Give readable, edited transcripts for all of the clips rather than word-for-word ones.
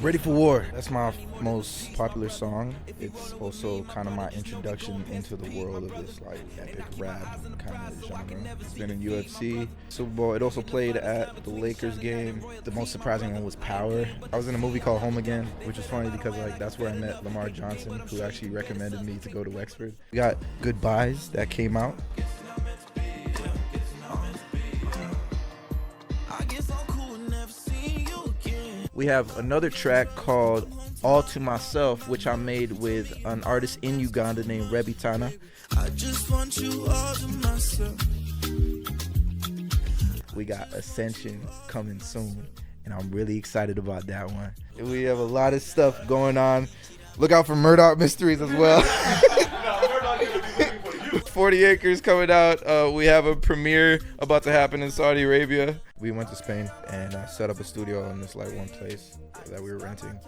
Ready for War. That's my most popular song. It's also kind of my introduction into the world of this like epic rap kind of genre. It's been in UFC, Super Bowl. It also played at the Lakers game. The most surprising one was Power. I was in a movie called Home Again, which is funny because like that's where I met Lamar Johnson, who actually recommended me to go to Wexford. We got Goodbyes that came out. We have another track called All to Myself, which I made with an artist in Uganda named Rebitana. I just want you all to myself. We got Ascension coming soon, and I'm really excited about that one. We have a lot of stuff going on. Look out for Murdoch Mysteries as well. 40 Acres coming out. We have a premiere about to happen in Saudi Arabia. We went to Spain and set up a studio in this like one place that we were renting,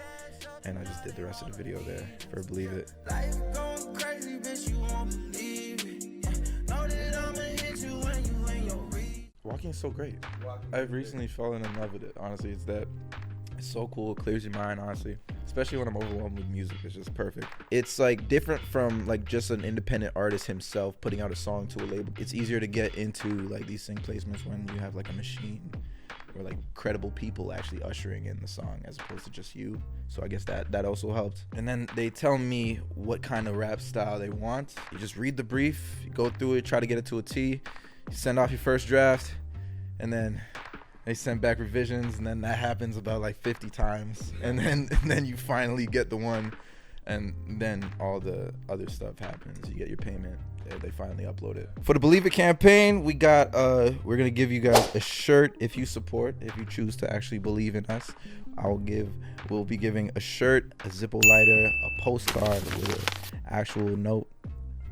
and I just did the rest of the video there for Believe It. Walking is so great. I've recently fallen in love with it. Honestly, it's so cool. It clears your mind, honestly. Especially when I'm overwhelmed with music. It's just perfect. It's like different from like just an independent artist himself putting out a song to a label. It's easier to get into like these sync placements when you have like a machine or like credible people actually ushering in the song as opposed to just you. So I guess that also helped. And then they tell me what kind of rap style they want. You just read the brief, you go through it, try to get it to a T, you send off your first draft, and then they send back revisions, and then that happens about like 50 times, and then you finally get the one, and then all the other stuff happens. You get your payment. They finally upload it. For the Believe It campaign, we got we're gonna give you guys a shirt if you support, if you choose to actually believe in us. We'll be giving a shirt, a Zippo lighter, a postcard with an actual note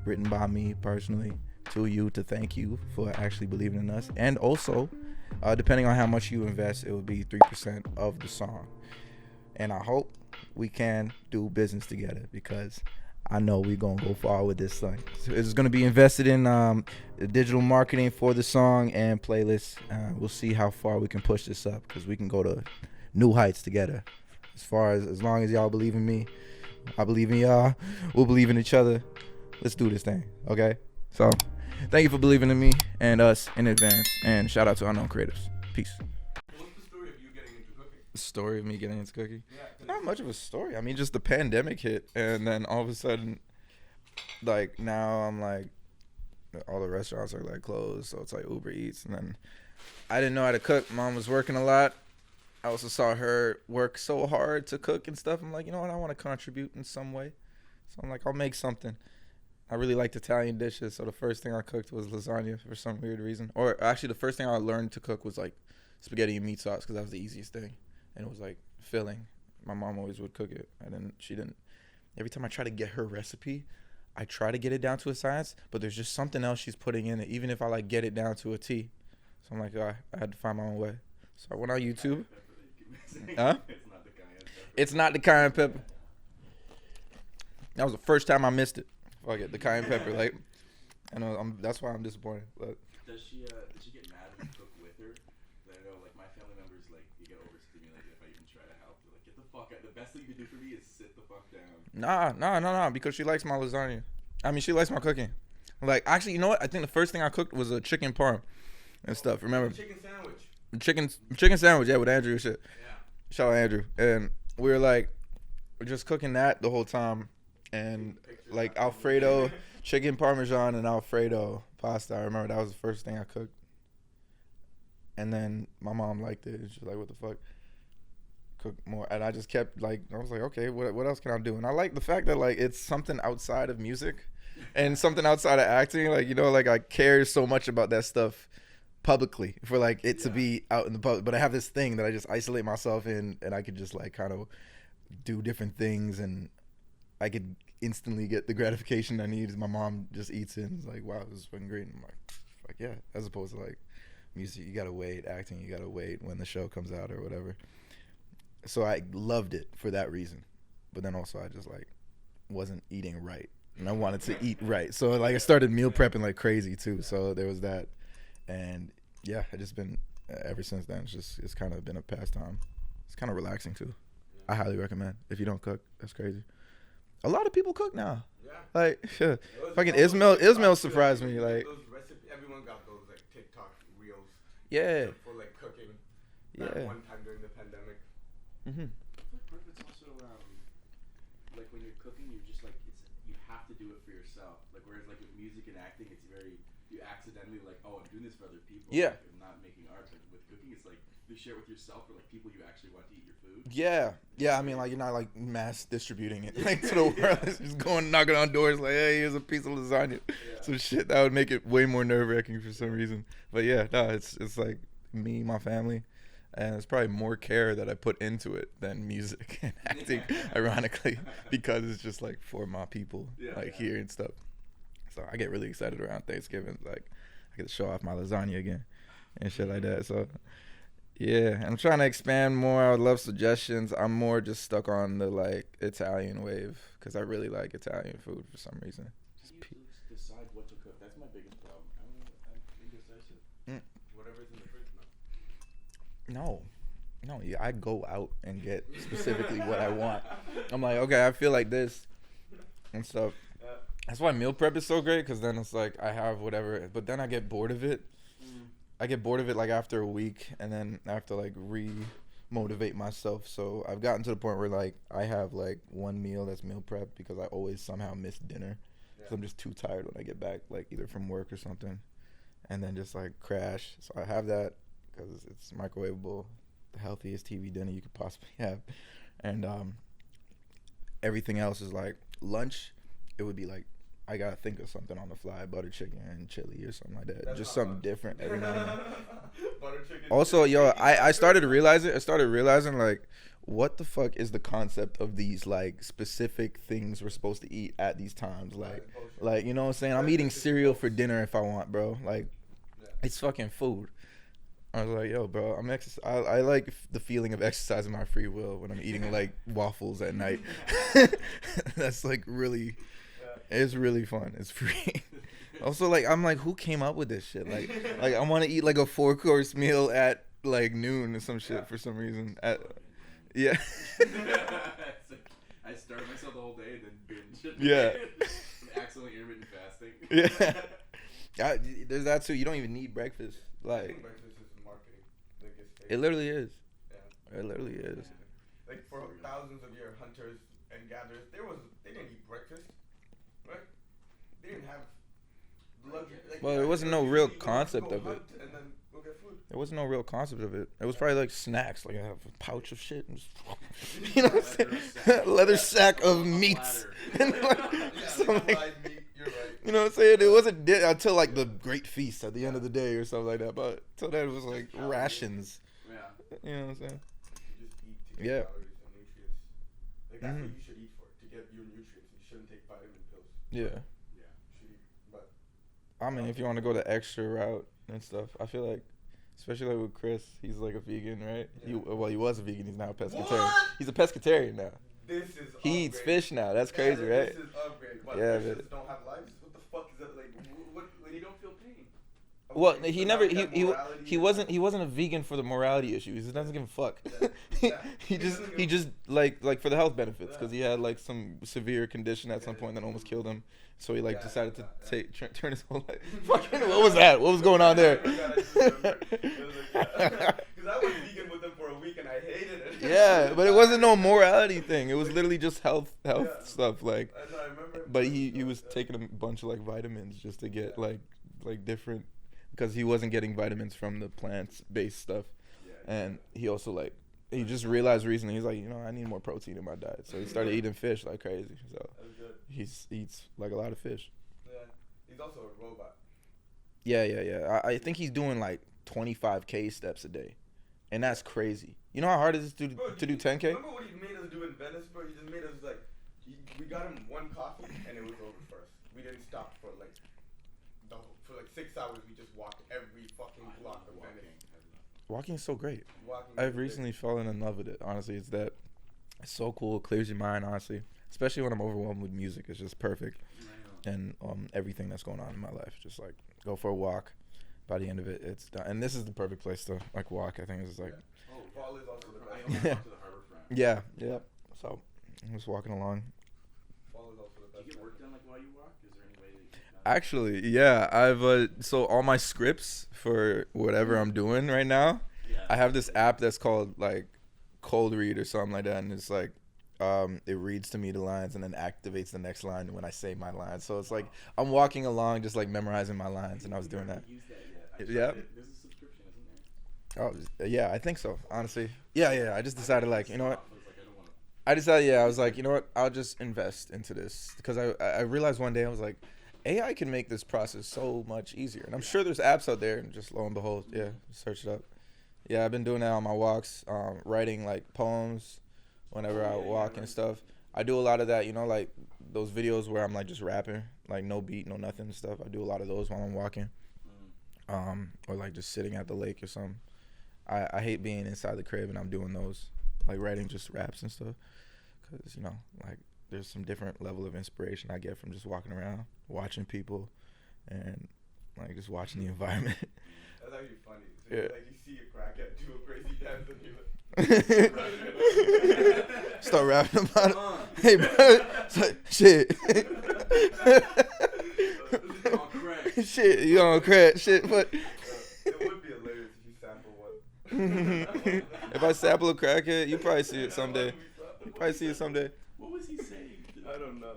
written by me personally to you to thank you for actually believing in us, and also. Depending on how much you invest, it will be 3% of the song. And I hope we can do business together because I know we're going to go far with this thing. So it's going to be invested in digital marketing for the song and playlists. We'll see how far we can push this up because we can go to new heights together. As long as y'all believe in me, I believe in y'all. We'll believe in each other. Let's do this thing, okay? So... thank you for believing in me and us in advance, and shout out to Unknown Creatives. Peace. What's the story of you getting into cooking? The story of me getting into cooking? Yeah, Not much of a story. I mean, just the pandemic hit, and then all of a sudden, like, now I'm like, all the restaurants are like closed, so it's like Uber Eats, and then I didn't know how to cook. Mom was working a lot. I also saw her work so hard to cook and stuff. I'm like, you know what? I want to contribute in some way. So I'm like, I'll make something. I really liked Italian dishes, so the first thing I cooked was lasagna for some weird reason. Or actually, the first thing I learned to cook was like spaghetti and meat sauce because that was the easiest thing, and it was like filling. My mom always would cook it. She didn't. Every time I try to get her recipe, I try to get it down to a science, but there's just something else she's putting in it, even if I like get it down to a T. So I'm like, I had to find my own way. So I went on YouTube. Huh? It's not the cayenne pepper. That was the first time I missed it. Fuck it, the cayenne pepper, like, I know that's why I'm disappointed. But does she get mad when you cook with her? I know, like, my family members, like, you get overstimulated if I even try to help. They're like, get the fuck out. The best thing you can do for me is sit the fuck down. Nah, because she likes my lasagna. I mean, she likes my cooking. Like, actually, you know what? I think the first thing I cooked was a chicken parm and stuff. Remember? Chicken sandwich. Chicken sandwich, yeah, with Andrew and shit. Yeah. Shout out Andrew. And we were just cooking that the whole time. And like Alfredo, chicken parmesan and Alfredo pasta. I remember that was the first thing I cooked. And then my mom liked it. She's like, what the fuck? Cook more. And I just kept I was like, okay, what else can I do? And I like the fact that like it's something outside of music and something outside of acting. Like, you know, like I care so much about that stuff publicly for like it to be out in the public. But I have this thing that I just isolate myself in, and I could just like kind of do different things, and I could instantly get the gratification I need. My mom just eats it and is like, wow, this is fucking great. And I'm like, yeah, as opposed to like music, you gotta wait, acting, you gotta wait when the show comes out or whatever. So I loved it for that reason. But then also I just like wasn't eating right, and I wanted to eat right. So like I started meal prepping like crazy too. So there was that. And yeah, I just been ever since then. It's kind of been a pastime. It's kind of relaxing too. Yeah. I highly recommend. If you don't cook, that's crazy. A lot of people cook now. Yeah. Like, fucking Ismail surprised me. Like, those recipes, everyone got those like TikTok reels. yeah. For like cooking. Yeah. That one time during the pandemic. Mhm. It's also like when you're cooking, you're just like you have to do it for yourself. Like whereas like with music and acting, it's very you accidentally like I'm doing this for other people. Yeah. Like, I'm not making art. But with cooking, it's like you share it with yourself or like people you actually want to eat your food. Yeah. I mean, like, you're not like mass distributing it like to the world. It's just going knocking on doors like, hey, here's a piece of lasagna. Yeah. Some shit that would make it way more nerve wracking for some reason. But yeah, no, it's like me, my family, and it's probably more care that I put into it than music and acting, ironically, because it's just like for my people, here and stuff. So I get really excited around Thanksgiving. Like, I get to show off my lasagna again and shit like that. So yeah, I'm trying to expand more. I would love suggestions. I'm more just stuck on the like Italian wave because I really like Italian food for some reason. How do you decide what to cook? That's my biggest problem. I'm indecisive. Whatever's in the fridge now. No, yeah, I go out and get specifically what I want. I'm like, okay, I feel like this and stuff. That's why meal prep is so great because then it's like I have whatever, but then I get bored of it. I get bored of it like after a week, and then I have to like re-motivate myself. So I've gotten to the point where like I have like one meal that's meal prep because I always somehow miss dinner. So I'm just too tired when I get back, like either from work or something, and then just like crash. So I have that because it's microwavable, the healthiest TV dinner you could possibly have, and everything else is like lunch. It would be like I gotta think of something on the fly, butter chicken and chili or something like that. That's just not something fun. different every now and then. Butter chicken. Also, yo, I started realizing like what the fuck is the concept of these like specific things we're supposed to eat at these times? Like you know what I'm saying? I'm eating cereal for dinner if I want, bro. Like it's fucking food. I was like, yo, bro, I like the feeling of exercising my free will when I'm eating like waffles at night. That's like really, it's really fun. It's free. Also, like, I'm like, who came up with this shit? Like I want to eat like a 4-course meal at like noon or some shit for some reason. Yeah. I starve myself the whole day and then binge. Yeah. I'm accidentally intermittent fasting. Yeah. There's that too. You don't even need breakfast. I Like, think breakfast is marketing. Like it literally is. Yeah. It literally is. Like for thousands of years, hunters and gatherers, they didn't eat breakfast, right? They didn't have luxury. Well, there wasn't no real concept of it. And then go get food. There wasn't no real concept of it. It was probably like snacks. Like I have a pouch of shit and just, you know what I'm saying? Leather sack of meats. And like, some, like, You're right. you know what I'm saying? It wasn't until like the great feast at the end of the day or something like that. But till then it was like rations. Yeah. You know what I'm saying? You just eat to get Yeah. calories and nutrients. Like that's what you should eat for to get your nutrients. You shouldn't take vitamin pills. Yeah. Yeah. You should eat, but I mean, if you want to go the extra route and stuff, I feel like, especially like with Chris, he's like a vegan, right? Yeah. He was a vegan. He's now a pescatarian. What? He's a pescatarian now. this is He eats upgrade. fish now. That's crazy, right? This is upgrade. But Yeah, fishes but- don't have lives. What the fuck is that like? What When you don't feel pain. Well, okay, he so never now we have morality he and- wasn't a vegan for the morality issues. He doesn't give a fuck. Yeah. he just like for the health benefits because he had like some severe condition at some point that almost killed him. So he like decided to turn his whole life. Fucking, what was that? What was going on there? Because I was vegan with them for a week and I hated it. Yeah, but it wasn't no morality thing. It was literally just health stuff. Like, That's what I remember. but he was taking a bunch of like vitamins just to get like different, because he wasn't getting vitamins from the plants based stuff, and he also like he just realized recently he's like, you know, I need more protein in my diet, so he started eating fish like crazy. So That's good. he eats like a lot of fish. Yeah. He's also a robot. Yeah. I think he's doing like 25K steps a day, and that's crazy. You know how hard it is to do 10K? Remember what he made us do in Venice, bro? He just made us like, we got him one coffee and it was over first. We didn't stop for like 6 hours. We just walked every fucking block of Venice. Walking is so great. Walking I've every day. recently fallen in love with it. Honestly, it's so cool. It clears your mind. Honestly, especially when I'm overwhelmed with music, it's just perfect. And everything that's going on in my life, just like go for a walk. By the end of it, it's done. And this is the perfect place to like walk. I think it's like Fall is also the I best. almost walked to the Harbourfront. Yeah. So I'm just walking along. Fall is also the Do you best get work medicine. done like while you walk? Is there any way that you can Actually, yeah, I've so all my scripts for whatever I'm doing right now, I have this app that's called like Cold Read or something like that, and it's like it reads to me the lines and then activates the next line when I say my lines. So it's like I'm walking along just like memorizing my lines, and I was doing that. use that yet? I tried Yeah. it. There's a subscription, isn't there? Oh yeah, I think so. Honestly, yeah. I just decided like, you know what? I was like, I don't want to. I decided, yeah, I was like, you know what? I'll just invest into this because I realized one day I was like, AI can make this process so much easier, and I'm sure there's apps out there. And just lo and behold, yeah, search it up. Yeah, I've been doing that on my walks, writing like poems whenever I walk and stuff. I do a lot of that, you know, like those videos where I'm like just rapping, like no beat, no nothing and stuff. I do a lot of those while I'm walking, or like just sitting at the lake or something. I hate being inside the crib and I'm doing those, like writing just raps and stuff, because, you know, like there's some different level of inspiration I get from just walking around, watching people, and like just watching the environment. That's actually funny. So Yeah. like you see a crackhead do a crazy dance and you Start rapping about it. Hey, bro. It's like, shit. On crack. Shit, you on crack. Shit, but it would be hilarious if you sample one. if I sample a crackhead, you probably see it someday. You probably see it someday. What was he saying? I don't know.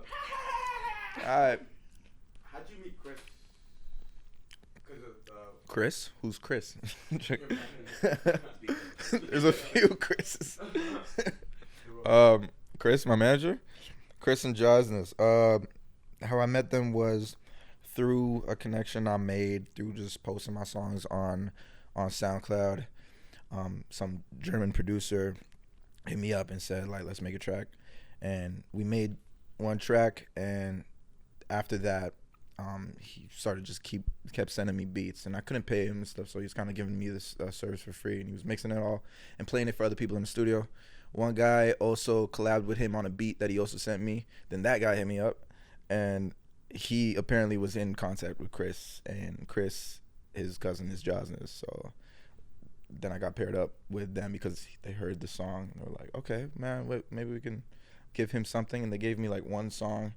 Alright. How'd you meet Chris? Because of Chris? Who's Chris? There's a few Chris's. Chris, my manager. Chris and Josnes. How I met them was through a connection I made through just posting my songs on SoundCloud. Some German producer hit me up and said, like, let's make a track. And we made one track, and after that, he started kept sending me beats, and I couldn't pay him and stuff, so he was kind of giving me this service for free, and he was mixing it all and playing it for other people in the studio. One guy also collabed with him on a beat that he also sent me. Then that guy hit me up, and he apparently was in contact with Chris, and Chris, his cousin, is Josnes, so then I got paired up with them because they heard the song, and they were like, okay, man, maybe we can give him something, and they gave me like one song.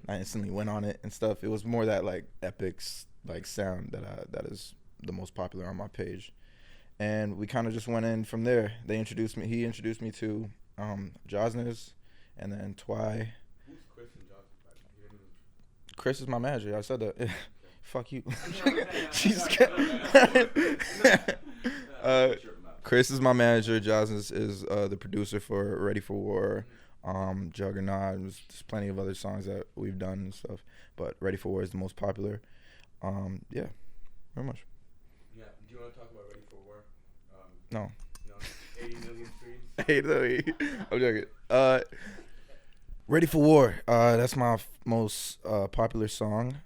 I instantly went on it and stuff. It was more that like epic like sound that is the most popular on my page, and we kind of just went in from there. He introduced me to Josnes, and then Twy. who's Chris and Johnson? Chris is my manager. I said that. Fuck you. Jesus. Chris is my manager. Josnes is the producer for Ready for War, Juggernaut. There's plenty of other songs that we've done and stuff, but Ready for War is the most popular. Yeah, very much. Yeah. Do you want to talk about Ready for War? No. No. 80 million streams. Hey, I'm joking. Ready for War. That's my most popular song.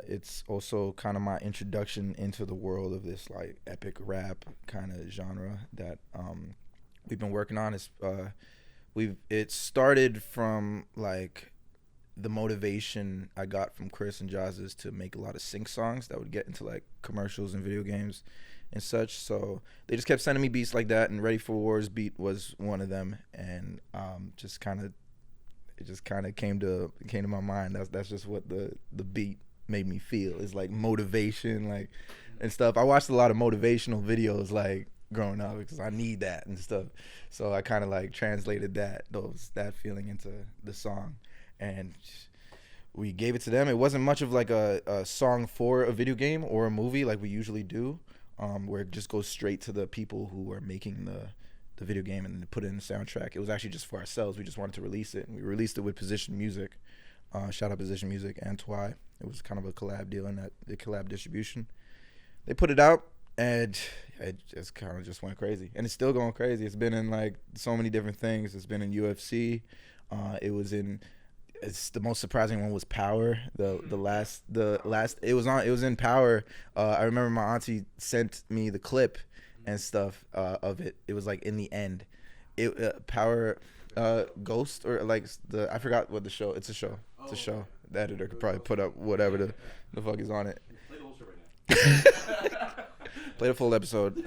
It's also kind of my introduction into the world of this like epic rap kind of genre that we've been working on. It started from like the motivation I got from Chris and Josnes to make a lot of sync songs that would get into like commercials and video games and such. So they just kept sending me beats like that, and Ready for War's beat was one of them, and it just kind of came to my mind. That's just what the beat made me feel. It's like motivation, like, and stuff. I watched a lot of motivational videos like growing up because I need that and stuff. So I kind of like translated that feeling into the song, and we gave it to them. It wasn't much of like a song for a video game or a movie like we usually do, where it just goes straight to the people who are making the video game and then put it in the soundtrack. It was actually just for ourselves. We just wanted to release it, and we released it with Position Music. Shout out Position Music and Twy. It was kind of a collab deal in that the collab distribution. They put it out, and it just kind of just went crazy, and it's still going crazy. It's been in like so many different things. It's been in UFC. It's the most surprising one was Power. The last it was in Power. I remember my auntie sent me the clip and stuff of it. It was like in the end, Power Ghost or like I forgot what the show. It's a show. It's a show. The editor could probably put up whatever the fuck is on it. Play the whole show right now. Play the full episode.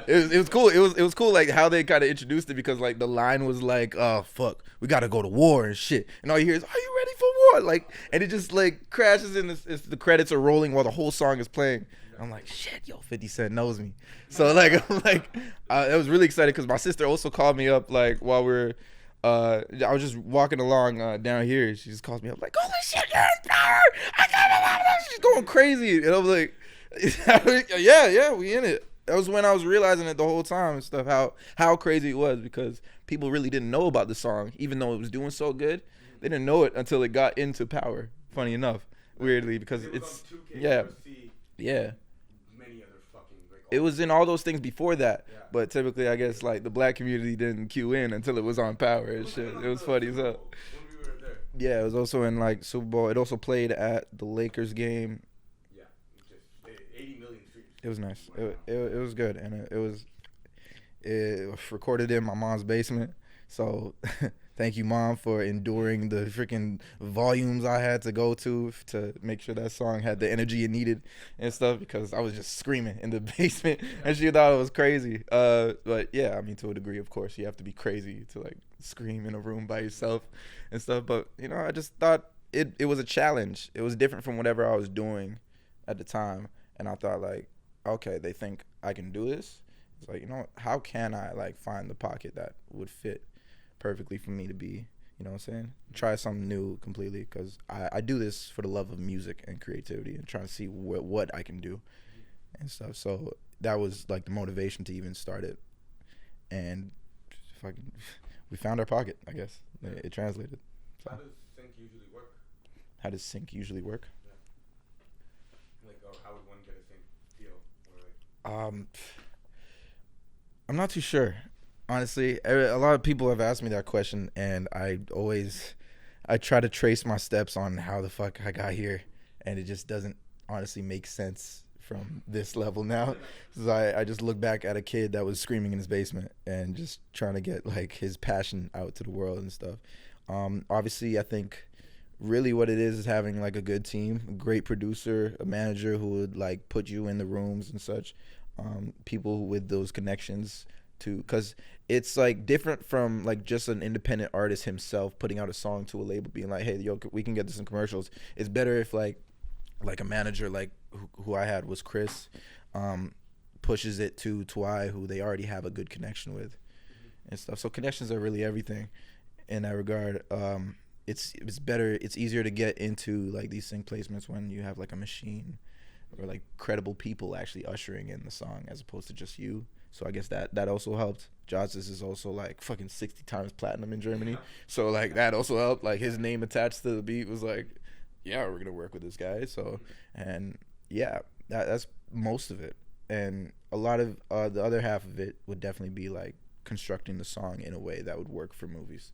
It was cool. It was cool like how they kind of introduced it because like the line was like, "Oh fuck, we gotta go to war and shit," and all you hear is, "Are you ready for war?" Like, and it just like crashes in. The credits are rolling while the whole song is playing. I'm like, shit, yo, 50 Cent knows me. So like, I'm like, I was really excited because my sister also called me up like while we're. I was just walking along down here. She just calls me up like, "Holy shit, you're in power! I can't believe it!" She's going crazy, and I'm like, "Yeah, we in it." That was when I was realizing it the whole time and stuff how crazy it was because people really didn't know about the song, even though it was doing so good. They didn't know it until it got into Power. Funny enough, weirdly, because it's yeah. It was in all those things before that, but typically, I guess like the black community didn't cue in until it was on Power and shit. It was funny as hell. Yeah, it was also in like Super Bowl. It also played at the Lakers game. Yeah, just 80 million streams. It was nice. It was good, and it was recorded in my mom's basement. So thank you, Mom, for enduring the freaking volumes I had to go to make sure that song had the energy it needed and stuff because I was just screaming in the basement and she thought it was crazy. But yeah, I mean, to a degree, of course, you have to be crazy to like scream in a room by yourself and stuff. But, you know, I just thought it was a challenge. It was different from whatever I was doing at the time. And I thought like, okay, they think I can do this. It's like, you know, how can I like find the pocket that would fit perfectly for me to be, you know what I'm saying? Try something new completely because I do this for the love of music and creativity and trying to see what I can do and stuff. So that was like the motivation to even start it. And we found our pocket, I guess. It translated. So. How does sync usually work? How does sync usually work? Yeah. Like, how would one get a sync feel? Or like... I'm not too sure. Honestly, a lot of people have asked me that question, and I try to trace my steps on how the fuck I got here, and it just doesn't honestly make sense from this level now. So I just look back at a kid that was screaming in his basement and just trying to get like his passion out to the world and stuff. Obviously, I think really what it is having like a good team, a great producer, a manager who would like put you in the rooms and such, people with those connections too, because it's like different from like just an independent artist himself putting out a song to a label being like, hey, yo, we can get this in commercials. It's better if like a manager like who I had was Chris, pushes it to Twy, who they already have a good connection with and stuff. So connections are really everything in that regard. It's better, it's easier to get into like these sync placements when you have like a machine or like credible people actually ushering in the song as opposed to just you. So I guess that also helped. Jotz's is also like fucking 60 times platinum in Germany. So like that also helped. Like his name attached to the beat was like, yeah, we're gonna work with this guy. So, and yeah, that's most of it. And a lot of the other half of it would definitely be like constructing the song in a way that would work for movies.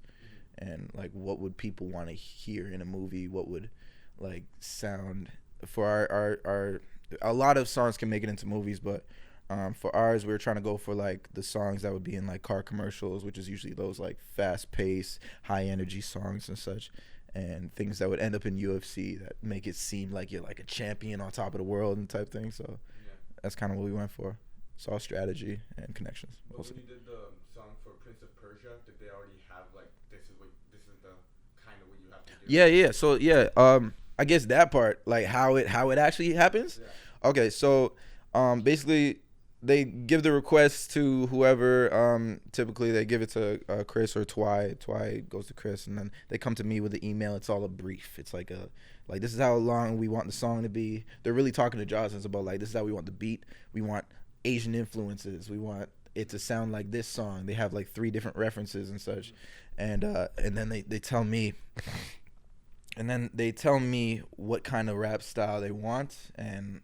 And like what would people want to hear in a movie? What would like sound for our a lot of songs can make it into movies, but for ours, we were trying to go for like the songs that would be in like car commercials, which is usually those like fast-paced, high-energy songs and such, and things that would end up in UFC that make it seem like you're like a champion on top of the world and type thing. So that's kind of what we went for. It's all strategy and connections. But when you did the song for Prince of Persia, did they already have like this is the kind of what you have to do? Yeah. So yeah, I guess that part, like how it actually happens. Yeah. Okay, so basically they give the request to whoever. Typically they give it to Chris or Twy. Twy goes to Chris, and then they come to me with the email. It's all a brief. It's like this is how long we want the song to be. They're really talking to Johnson about like this is how we want the beat. We want Asian influences. We want it to sound like this song. They have like 3 different references and such, and then they tell me. And then they tell me what kind of rap style they want, and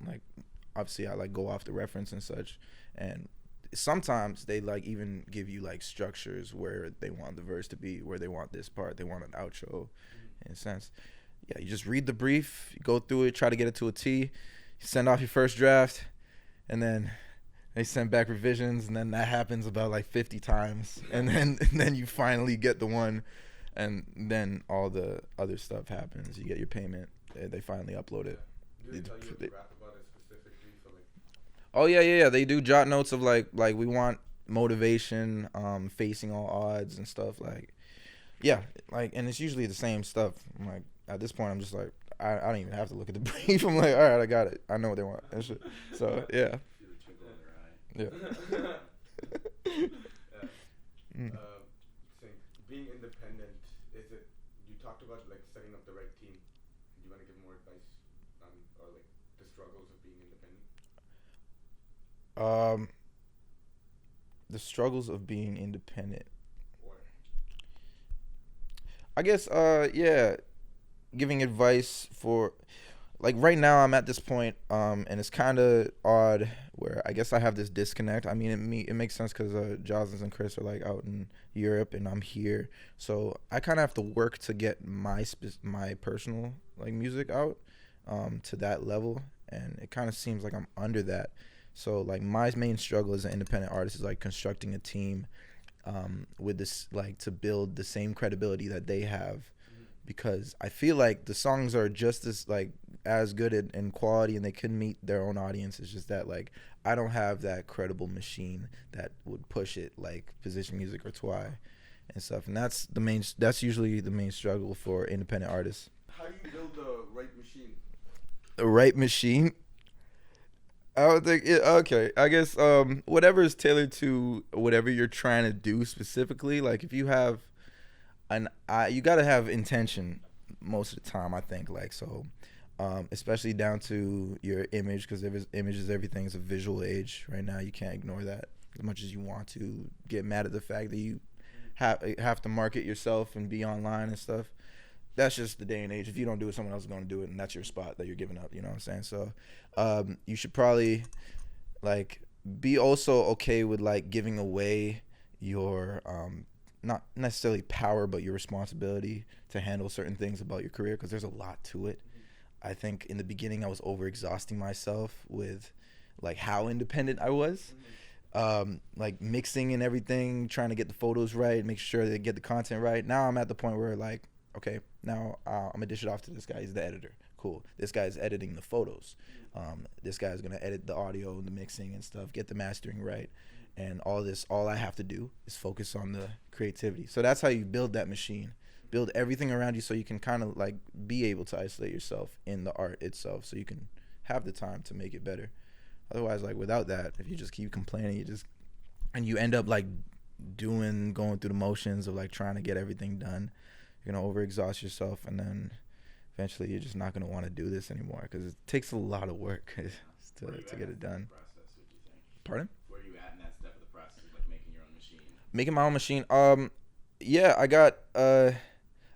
like obviously I like go off the reference and such, and sometimes they like even give you like structures where they want the verse to be, where they want this part, they want an outro, in a sense. Yeah, you just read the brief, you go through it, try to get it to a T, you send off your first draft, and then they send back revisions, and then that happens about like 50 times, and then you finally get the one. And then all the other stuff happens. You get your payment. They finally upload it. Did they tell you to rap about it specifically for like? Oh yeah. They do jot notes of like we want motivation, facing all odds and stuff like. Yeah, like, and it's usually the same stuff. I'm like, at this point, I'm just like, I don't even have to look at the brief. I'm like, all right, I got it. I know what they want and shit. So yeah. See the twinkle in their eye. Yeah. Mm. Saying being independent, is it? You talked about like setting up the right team. Do you want to give more advice on or like the struggles of being independent? The struggles of being independent. Or I guess, yeah, giving advice for, like, right now I'm at this point, and it's kind of odd where I guess I have this disconnect. I mean, it makes sense because Joslins and Chris are like out in Europe and I'm here, so I kind of have to work to get my personal like music out, to that level, and it kind of seems like I'm under that. So like my main struggle as an independent artist is like constructing a team, with this, like, to build the same credibility that they have, because I feel like the songs are just as good in quality and they can meet their own audience. It's just that like I don't have that credible machine that would push it like Position Music or Twy and stuff, and that's usually the main struggle for independent artists. how do you build the right machine? The right machine. I would think okay. I guess whatever is tailored to whatever you're trying to do specifically. Like if you have you gotta have intention most of the time. I think like so, especially down to your image, because image is everything. It's a visual age right now. You can't ignore that as much as you want to get mad at the fact that you have to market yourself and be online and stuff. That's just the day and age. If you don't do it, someone else is going to do it, and that's your spot that you're giving up. You know what I'm saying? So you should probably like be also okay with like giving away your not necessarily power, but your responsibility to handle certain things about your career, because there's a lot to it. I think in the beginning I was overexhausting myself with like how independent I was. Like mixing and everything, trying to get the photos right, make sure they get the content right. Now I'm at the point where like, okay, now I'm gonna dish it off to this guy. He's the editor. Cool. This guy's editing the photos. This guy's gonna edit the audio and the mixing and stuff, get the mastering right. And all I have to do is focus on the creativity. So that's how you build that machine. Build everything around you so you can kind of like be able to isolate yourself in the art itself, so you can have the time to make it better. Otherwise, like without that, if you just keep complaining, and you end up like going through the motions of like trying to get everything done, you're gonna overexhaust yourself, and then eventually you're just not gonna want to do this anymore because it takes a lot of work to get it done. Process, what do you think? Pardon? Where are you at in that step of the process of like making your own machine? Making my own machine. Yeah, I got a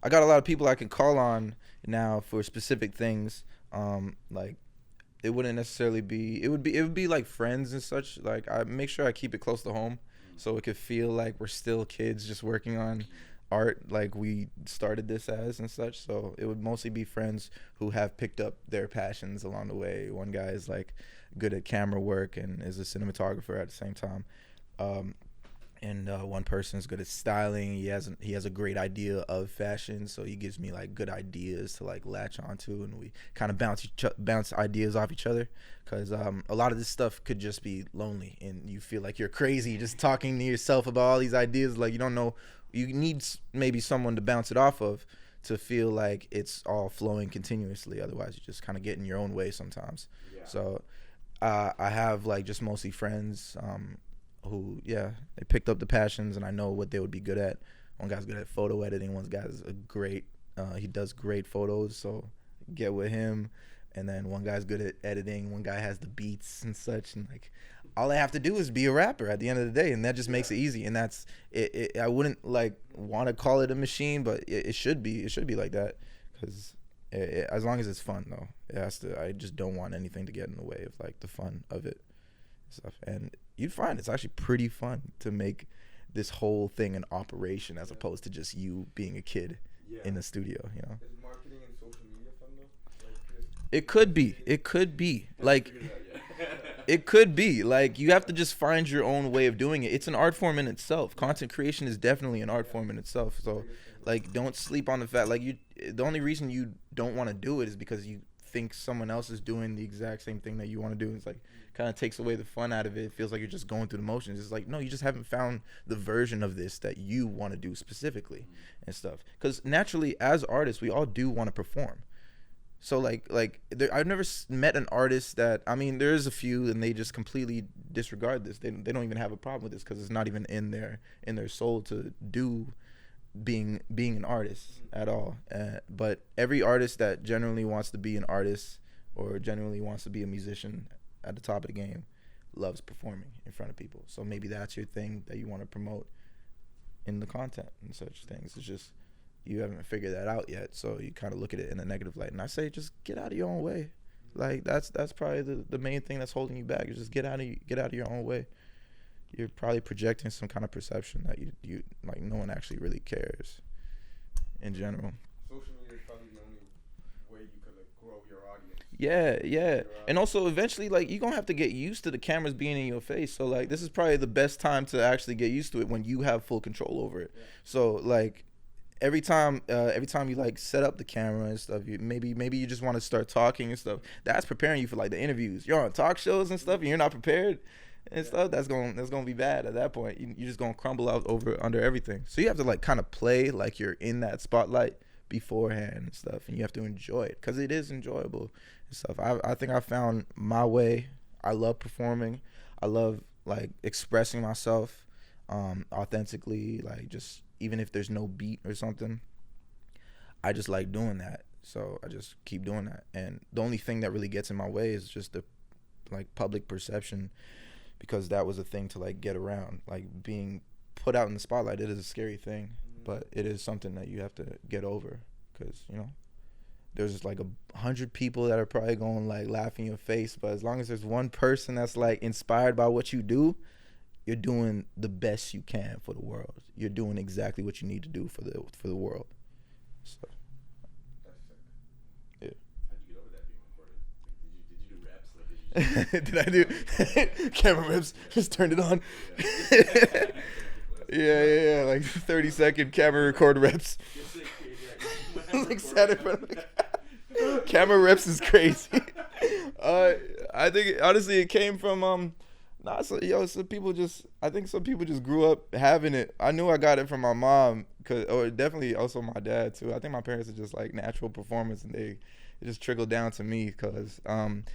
lot of people I can call on now for specific things. Like it wouldn't necessarily be. It would be like friends and such. Like I make sure I keep it close to home, so it could feel like we're still kids just working on art like we started this as and such. So it would mostly be friends who have picked up their passions along the way. One guy is like good at camera work and is a cinematographer at the same time. And one person is good at styling. He has a great idea of fashion, so he gives me like good ideas to like latch onto, and we kind of bounce ideas off each other. Because a lot of this stuff could just be lonely, and you feel like you're crazy just talking to yourself about all these ideas. Like you don't know, you need maybe someone to bounce it off of to feel like it's all flowing continuously. Otherwise, you just kind of get in your own way sometimes. Yeah. So I have like just mostly friends. Who they picked up the passions, and I know what they would be good at. One guy's good at photo editing, one guy's he does great photos, so get with him. And then one guy's good at editing, one guy has the beats and such, and like all I have to do is be a rapper at the end of the day, and that just makes it easy. And that's it. I wouldn't like want to call it a machine, but it should be like that, because as long as it's fun though, I just don't want anything to get in the way of like the fun of it stuff. And you'd find it's actually pretty fun to make this whole thing an operation as opposed to just you being a kid in the studio, you know. Is marketing and social media fun though? Like, it could be like it could be like you have to just find your own way of doing it. It's an art form in itself. Content creation is definitely an art form in itself. So like don't sleep on the fact like the only reason you don't want to do it is because you think someone else is doing the exact same thing that you want to do. It's like kind of takes away the fun out of it. It feels like you're just going through the motions. It's like, no, you just haven't found the version of this that you want to do specifically and stuff. Because naturally, as artists, we all do want to perform. So I've never met an artist that, I mean, there's a few and they just completely disregard this. They don't even have a problem with this because it's not even in their soul to do being an artist at all. But every artist that genuinely wants to be an artist or genuinely wants to be a musician at the top of the game loves performing in front of people. So maybe that's your thing that you want to promote in the content and such things. It's just you haven't figured that out yet, so you kind of look at it in a negative light. And I say just get out of your own way. Like that's probably the main thing that's holding you back. Is just get out of your own way. You're probably projecting some kind of perception that you like no one actually really cares in general. Social media is probably the only way you could like grow your audience. Yeah. And also eventually like you're going to have to get used to the cameras being in your face. So like this is probably the best time to actually get used to it when you have full control over it. Yeah. So like every time you like set up the camera and stuff, maybe you just want to start talking and stuff. That's preparing you for like the interviews. You're on talk shows and stuff and you're not prepared and stuff. That's gonna be bad at that point. You're just gonna crumble out under everything. So you have to like kind of play like you're in that spotlight beforehand and stuff, and you have to enjoy it because it is enjoyable and stuff. I think I found my way. I love performing. I love like expressing myself authentically, like just even if there's no beat or something, I just like doing that. So I just keep doing that. And the only thing that really gets in my way is just the like public perception, because that was a thing to like get around. Like being put out in the spotlight, it is a scary thing, but it is something that you have to get over because, you know, there's just like 100 people that are probably going like laugh in your face, but as long as there's one person that's like inspired by what you do, you're doing the best you can for the world. You're doing exactly what you need to do for the world. So, yeah. How'd you get over that being recorded? Did you do reps? Did I do camera reps? Just turned it on. Yeah. Like 30-second camera record reps. Like sat in front of the camera reps is crazy. I think honestly it came from I think some people just grew up having it. I knew I got it from my mom, or definitely also my dad too. I think my parents are just like natural performers, and it just trickled down to me because,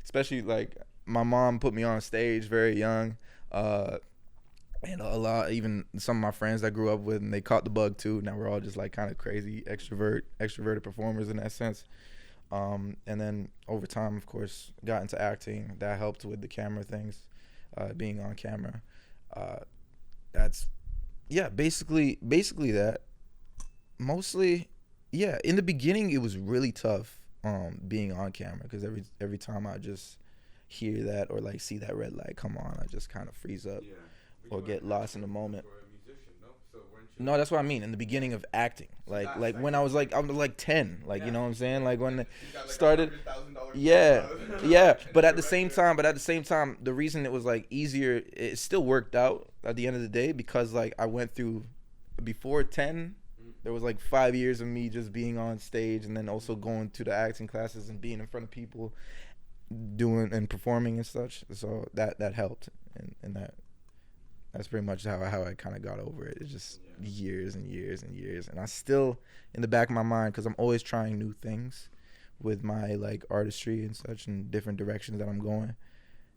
especially like my mom put me on stage very young, and a lot, even some of my friends I grew up with, and they caught the bug too. Now we're all just like kind of crazy extroverted performers in that sense. And then over time, of course, got into acting. That helped with the camera things. Being on camera, that's basically that. Mostly, in the beginning it was really tough being on camera because every time I just hear that or like see that red light come on, I just kind of freeze up or get lost in the moment. No, that's what I mean. In the beginning of acting, like when I was like 10, like you know what I'm saying, like when it started. Yeah. But at the same time, the reason it was like easier, it still worked out at the end of the day because like I went through before 10. There was like 5 years of me just being on stage and then also going to the acting classes and being in front of people, doing and performing and such. So that helped, and that's pretty much how I kind of got over it. It's just years and years and years. And I still, in the back of my mind, because I'm always trying new things with my like artistry and such and different directions that I'm going,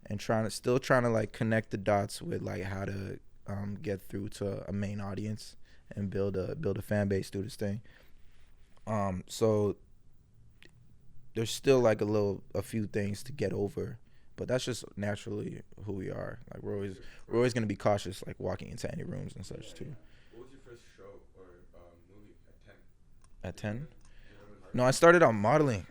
and trying to like connect the dots with like how to get through to a main audience and build a fan base through this thing. So there's still like a few things to get over. But that's just naturally who we are. Like we're always gonna be cautious, like walking into any rooms and such too. What was your first show or movie at 10? At 10? No, I started out modeling.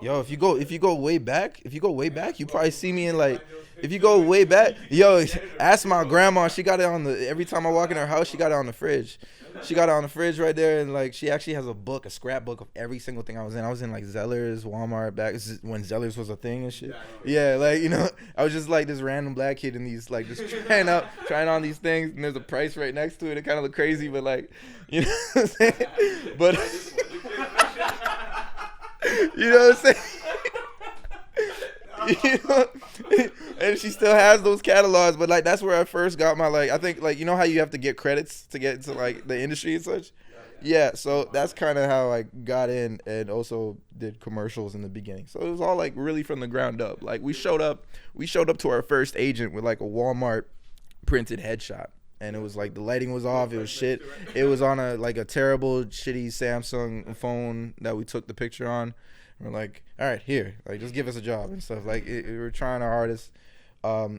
Yo, if you go way back, you probably see me in like. If you go way back, yo, ask my grandma. She got it on every time I walk in her house, she got it on the fridge. She got it on the fridge right there, and like she actually has a scrapbook of every single thing I was in. I was in like Zellers, Walmart, back when Zellers was a thing and shit. Yeah, like you know, I was just like this random black kid in these like just trying on these things, and there's a price right next to it. It kind of look crazy, but like, you know what I'm saying? But you know what I'm saying? You know? And she still has those catalogs, but like that's where I first got my like. I think like you know how you have to get credits to get into like the industry and such. Yeah, so that's kind of how I got in, and also did commercials in the beginning. So it was all like really from the ground up. Like we showed up to our first agent with like a Walmart printed headshot, and it was like the lighting was off. It was shit. It was on a terrible shitty Samsung phone that we took the picture on. We're like, all right, here, like just give us a job and stuff. Like we were trying our hardest.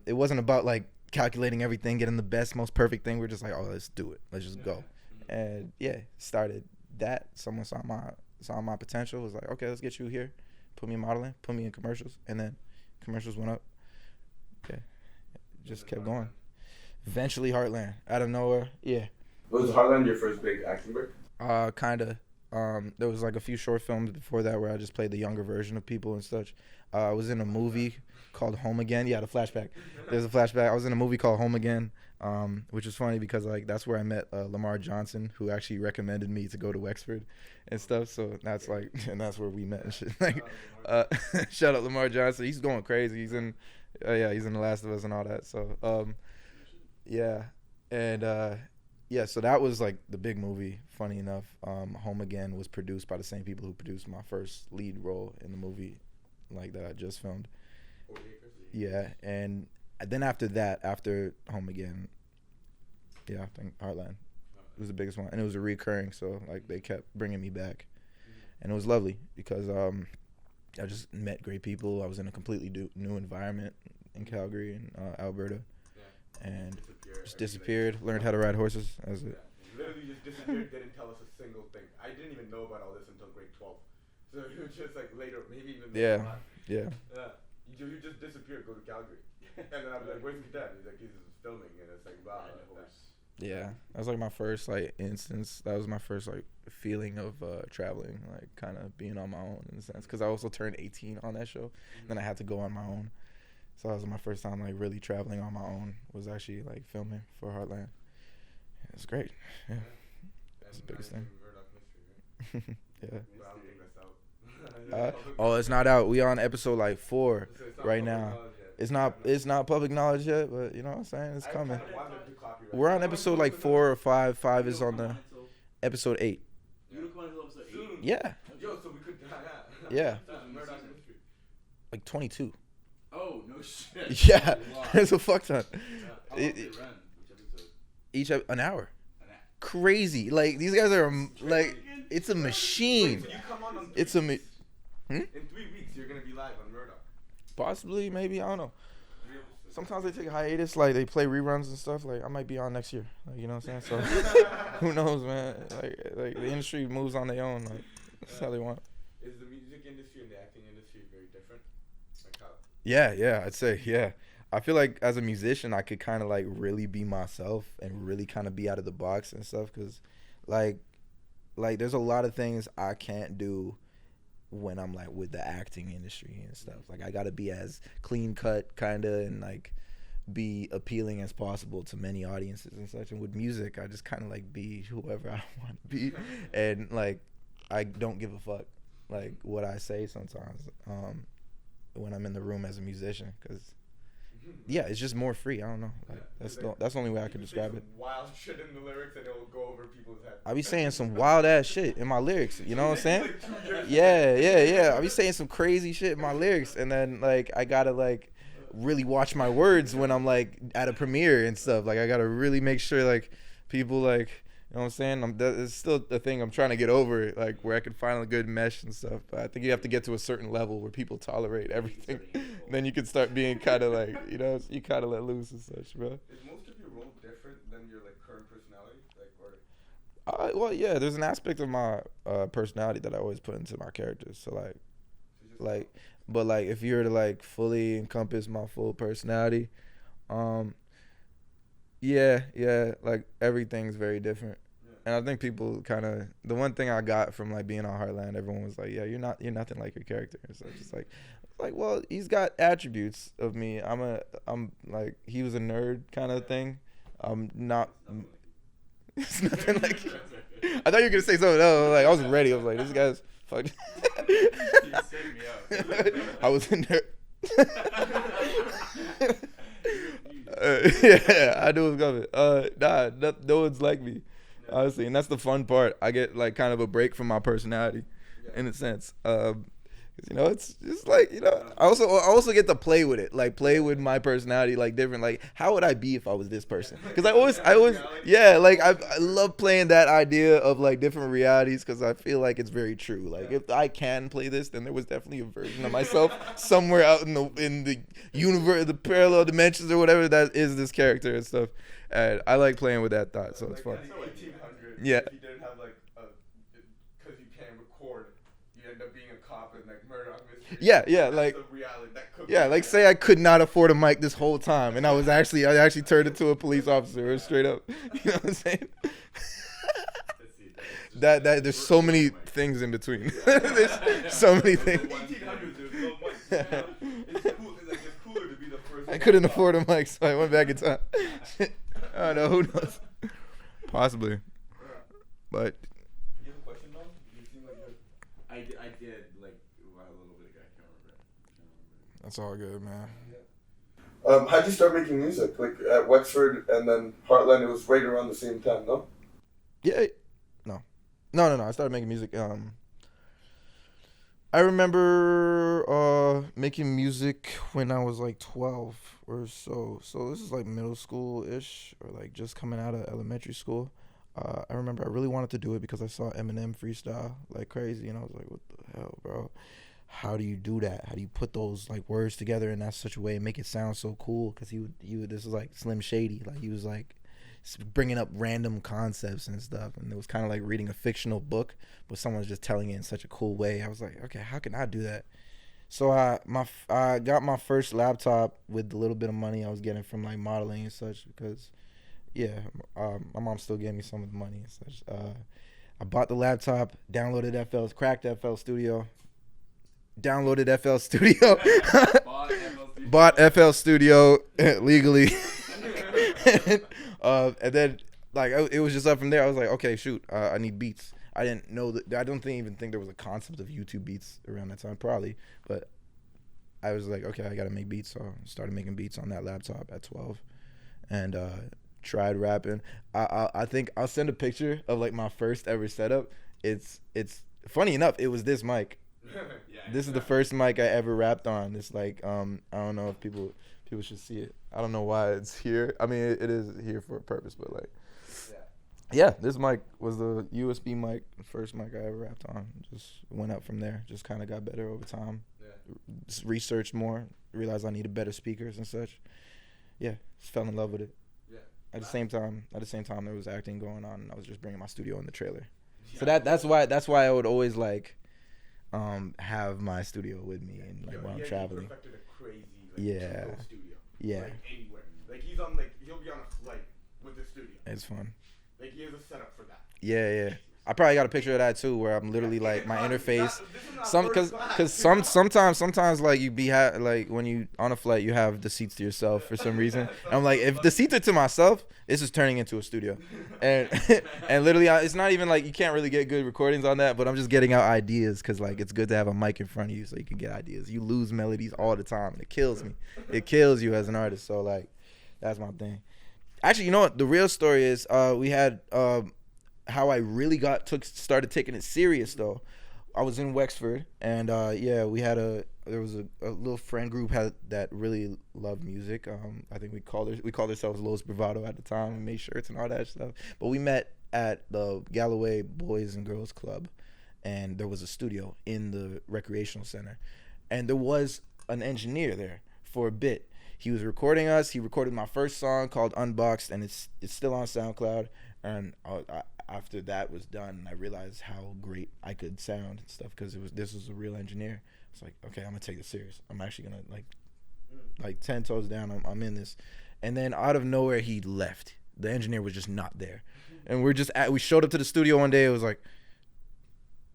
It wasn't about like calculating everything, getting the best, most perfect thing. We're just like, oh, let's do it. Let's just go. And yeah, started that. Someone saw my potential. Was like, okay, let's get you here. Put me in modeling. Put me in commercials. And then commercials went up. Yeah, just kept going. Eventually, Heartland out of nowhere. Yeah. Was Heartland your first big acting break? Kinda. There was like a few short films before that where I just played the younger version of people and such. I was in a movie called Home Again. Yeah, the flashback. There's a flashback. I was in a movie called Home Again. Which is funny because like that's where I met Lamar Johnson, who actually recommended me to go to Wexford and stuff. So that's like, and that's where we met and shit. Like, shout out Lamar Johnson. He's going crazy. He's in, he's in The Last of Us and all that. So, yeah, and yeah. So that was like the big movie. Funny enough, Home Again was produced by the same people who produced my first lead role in the movie, like that I just filmed. Yeah, and then after that, after Home Again, yeah, I think Heartland was the biggest one, and it was a recurring, so like they kept bringing me back, and it was lovely because I just met great people. I was in a completely new environment in Calgary and Alberta, and just disappeared. Learned how to ride horses as a. Literally just disappeared. Didn't tell us a single thing. I didn't even know about all this until grade 12. So it was just like later, maybe even. Yeah. You just disappeared. Go to Calgary. And then I'm like, where's Kataem? He's like, he's filming, and it's like, wow. Yeah, that was like my first like instance. That was my first like feeling of traveling, like kind of being on my own in a sense. Because I also turned 18 on that show, then I had to go on my own. So that was my first time like really traveling on my own. Was actually like filming for Heartland. It was great. Yeah, that's the biggest thing. Yeah. Oh, it's not out. We on episode like 4 right now. It's not public knowledge yet, but you know what I'm saying? It's coming. We're on episode like 4 or 5. 5 is on the episode 8. Yeah. Yeah. Like 22. Oh, no shit. Yeah. There's a fuck ton. Each an hour. Crazy. Like these guys are like it's a machine. It's a In 3 weeks, you're gonna be live on Murdoch. Possibly, maybe, I don't know. Sometimes they take a hiatus, like they play reruns and stuff. Like I might be on next year, like, you know what I'm saying? So who knows, man? Like the industry moves on their own. Like that's how they want. Is the music industry and the acting industry very different? Like how? Yeah, I'd say yeah. I feel like as a musician, I could kind of like really be myself and really kind of be out of the box and stuff, because like there's a lot of things I can't do when I'm like with the acting industry and stuff. Like I gotta be as clean cut kinda and like be appealing as possible to many audiences and such. And with music, I just kind of like be whoever I want to be, and like I don't give a fuck like what I say sometimes when I'm in the room as a musician, because yeah, it's just more free. I don't know. Like, that's the only way I can describe it. Wild shit in the lyrics and it will go over people's heads. I be saying some wild ass shit in my lyrics. You know what I'm saying? Yeah. I be saying some crazy shit in my lyrics, and then like I gotta like really watch my words when I'm like at a premiere and stuff. Like I gotta really make sure like people like. You know what I'm saying? It's still a thing I'm trying to get over it, like where I can find a good mesh and stuff. But I think you have to get to a certain level where people tolerate everything. Then you can start being kind of like, you know, you kind of let loose and such, bro. Is most of your role different than your like current personality? Like, or? Well, yeah, there's an aspect of my personality that I always put into my characters. So but like if you were to like fully encompass my full personality, yeah, like everything's very different. Yeah. And I think people kind of, the one thing I got from like being on Heartland, everyone was like, yeah, you're nothing like your character. So just like, well, he's got attributes of me. I'm like, he was a nerd kind of thing. I'm not, it's nothing like, I thought you were going to say something else. Like, I wasn't ready. I was like, this guy's fucked. You set me up. I was a nerd. Yeah, I knew it was coming. No one's like me, honestly, and that's the fun part. I get like kind of a break from my personality, in a sense. It's just like, I also get to play with it, like play with my personality, like different, like how would I be if I was this person? Because I always, yeah, like I love playing that idea of like different realities, because I feel like it's very true. Like if I can play this, then there was definitely a version of myself somewhere out in the universe, the parallel dimensions or whatever that is this character and stuff. And I like playing with that thought, so it's fun. Yeah. If you didn't have like because you can't record, you end up being a cop and like Murdoch Mysteries. Yeah, like reality. That could like say I could not afford a mic this whole time, and I actually turned into a police officer, straight up. You know what I'm saying? that there's so many things in between. There's so many things. It's cooler to be the first. I couldn't afford a mic, so I went back in time. I don't know, who knows? Possibly. But You have a question, though? You seem like I did like a little bit ago. I can't remember. that's all good, man. How'd you start making music? Like at Wexford and then Heartland, it was right around the same time, no? Yeah, no. I started making music. I remember making music when I was like 12 or so. So this is like middle school-ish, or like just coming out of elementary school. I remember I really wanted to do it because I saw Eminem freestyle like crazy, and I was like, what the hell, bro? How do you do that? How do you put those like words together in that such a way and make it sound so cool? Because he would, this was like Slim Shady. Like he was like bringing up random concepts and stuff, and it was kind of like reading a fictional book, but someone's just telling it in such a cool way. I was like, okay, how can I do that? So I got my first laptop with the little bit of money I was getting from like modeling and such, because my mom still gave me some of the money and such. I bought the laptop, cracked FL Studio, downloaded FL Studio, bought FL Studio legally. And then like it was just up from there. I was like, okay, shoot, I need beats. I didn't know that. I don't even think there was a concept of YouTube beats around that time, probably. But I was like, okay, I gotta make beats. So I started making beats on that laptop at 12, and tried rapping. I think I'll send a picture of like my first ever setup. It's funny enough, it was this mic. This is the first mic I ever rapped on. It's like I don't know if people should see it. I don't know why it's here. I mean, it is here for a purpose, but like, yeah, this mic was the USB mic, the first mic I ever rapped on. Just went up from there. Just kind of got better over time. Just researched more, realized I needed better speakers and such. Yeah, just fell in love with it. At the same time, there was acting going on, and I was just bringing my studio in the trailer. So that's why I would always like have my studio with me, and like while I'm traveling. Yeah. Like anywhere. Like he'll be on a flight with the studio. It's fun. Like he has a setup for that. Yeah. I probably got a picture of that too, where I'm literally like my interface. Sometimes like you like when you on a flight, you have the seats to yourself for some reason. And I'm like, if the seats are to myself, this is turning into a studio, and literally it's not even like you can't really get good recordings on that, but I'm just getting out ideas, because like it's good to have a mic in front of you so you can get ideas. You lose melodies all the time, and it kills me. It kills you as an artist. So like that's my thing. Actually, you know what? The real story is we had how I really started taking it serious though. I was in Wexford, and there was a little friend group that really loved music. I think we called ourselves Los Bravado at the time. We made shirts and all that stuff. But we met at the Galloway Boys and Girls Club, and there was a studio in the recreational center, and there was an engineer there for a bit. He was recording us. He recorded my first song called Unboxed, and it's still on SoundCloud. And after that was done, I realized how great I could sound and stuff, because this was a real engineer. It's like, okay, I'm gonna take this serious. I'm actually gonna like 10 toes down. I'm in this. And then out of nowhere, he left. The engineer was just not there, and we showed up to the studio one day. It was like,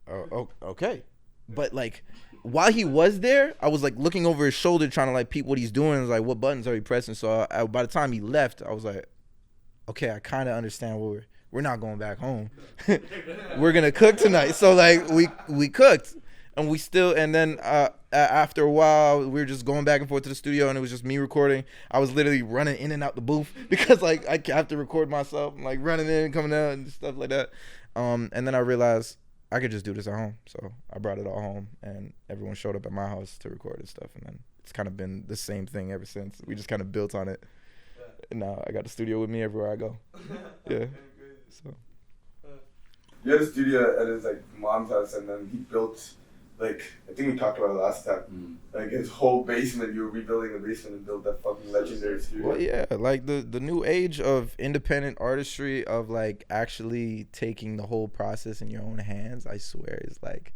oh, okay, but like while he was there, I was like looking over his shoulder trying to like peep what he's doing. I was like, what buttons are he pressing? So by the time he left, I was like, okay, I kind of understand what we're not going back home. We're gonna cook tonight. So like we cooked, and we still, and then after a while, we were just going back and forth to the studio, and it was just me recording. I was literally running in and out the booth because like I have to record myself. I'm like running in, coming out, and stuff like that. And then I realized I could just do this at home, so I brought it all home, and everyone showed up at my house to record and stuff. And then it's kind of been the same thing ever since. We just kind of built on it. And now I got the studio with me everywhere I go. Yeah. So. You had a studio at his like mom's house, and then he built, like, I think we talked about it last time, like his whole basement. You were rebuilding the basement and built that fucking legendary studio. Well, yeah, like the new age of independent artistry, of like actually taking the whole process in your own hands, I swear, is like,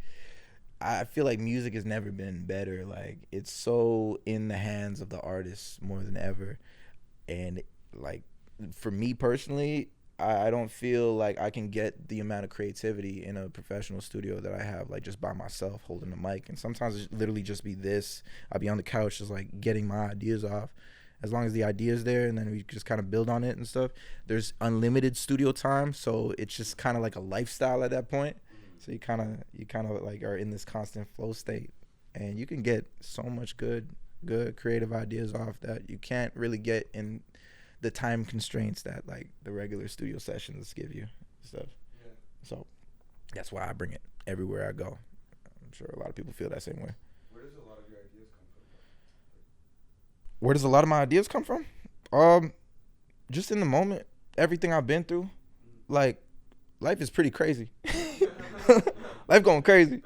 I feel like music has never been better. Like, it's so in the hands of the artists more than ever. And like, for me personally, I don't feel like I can get the amount of creativity in a professional studio that I have, like, just by myself holding the mic. And sometimes it literally just be this. I'll be on the couch just like getting my ideas off. As long as the idea's there, and then we just kind of build on it and stuff. There's unlimited studio time, so it's just kind of like a lifestyle at that point. So you kind of like are in this constant flow state, and you can get so much good creative ideas off that you can't really get in the time constraints that like the regular studio sessions give you stuff. Yeah. So that's why I bring it everywhere I go. I'm sure a lot of people feel that same way. Where does a lot of your ideas come from? Where does a lot of my ideas come from? Just in the moment, everything I've been through. Like, life is pretty crazy. Life going crazy.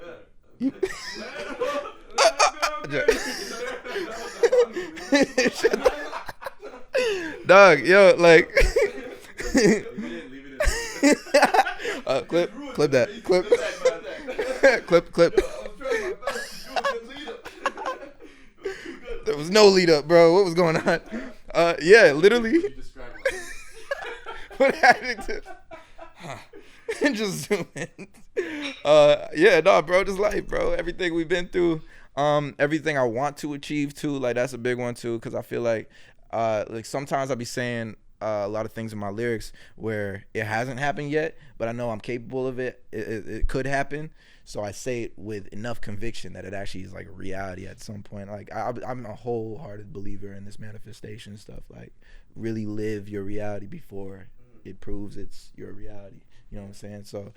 Dog, yo, like clip that. Clip. There was no lead up, bro. What was going on? Yeah, literally. What happened to just zoom in. Yeah, no, bro, just life, bro. Everything we've been through, everything I want to achieve too, like that's a big one too, because I feel like sometimes I'll be saying a lot of things in my lyrics where it hasn't happened yet, but I know I'm capable of it. It could happen, so I say it with enough conviction that it actually is like a reality at some point. Like I'm a wholehearted believer in this manifestation stuff. Like, really live your reality before it proves it's your reality. You know what I'm saying? So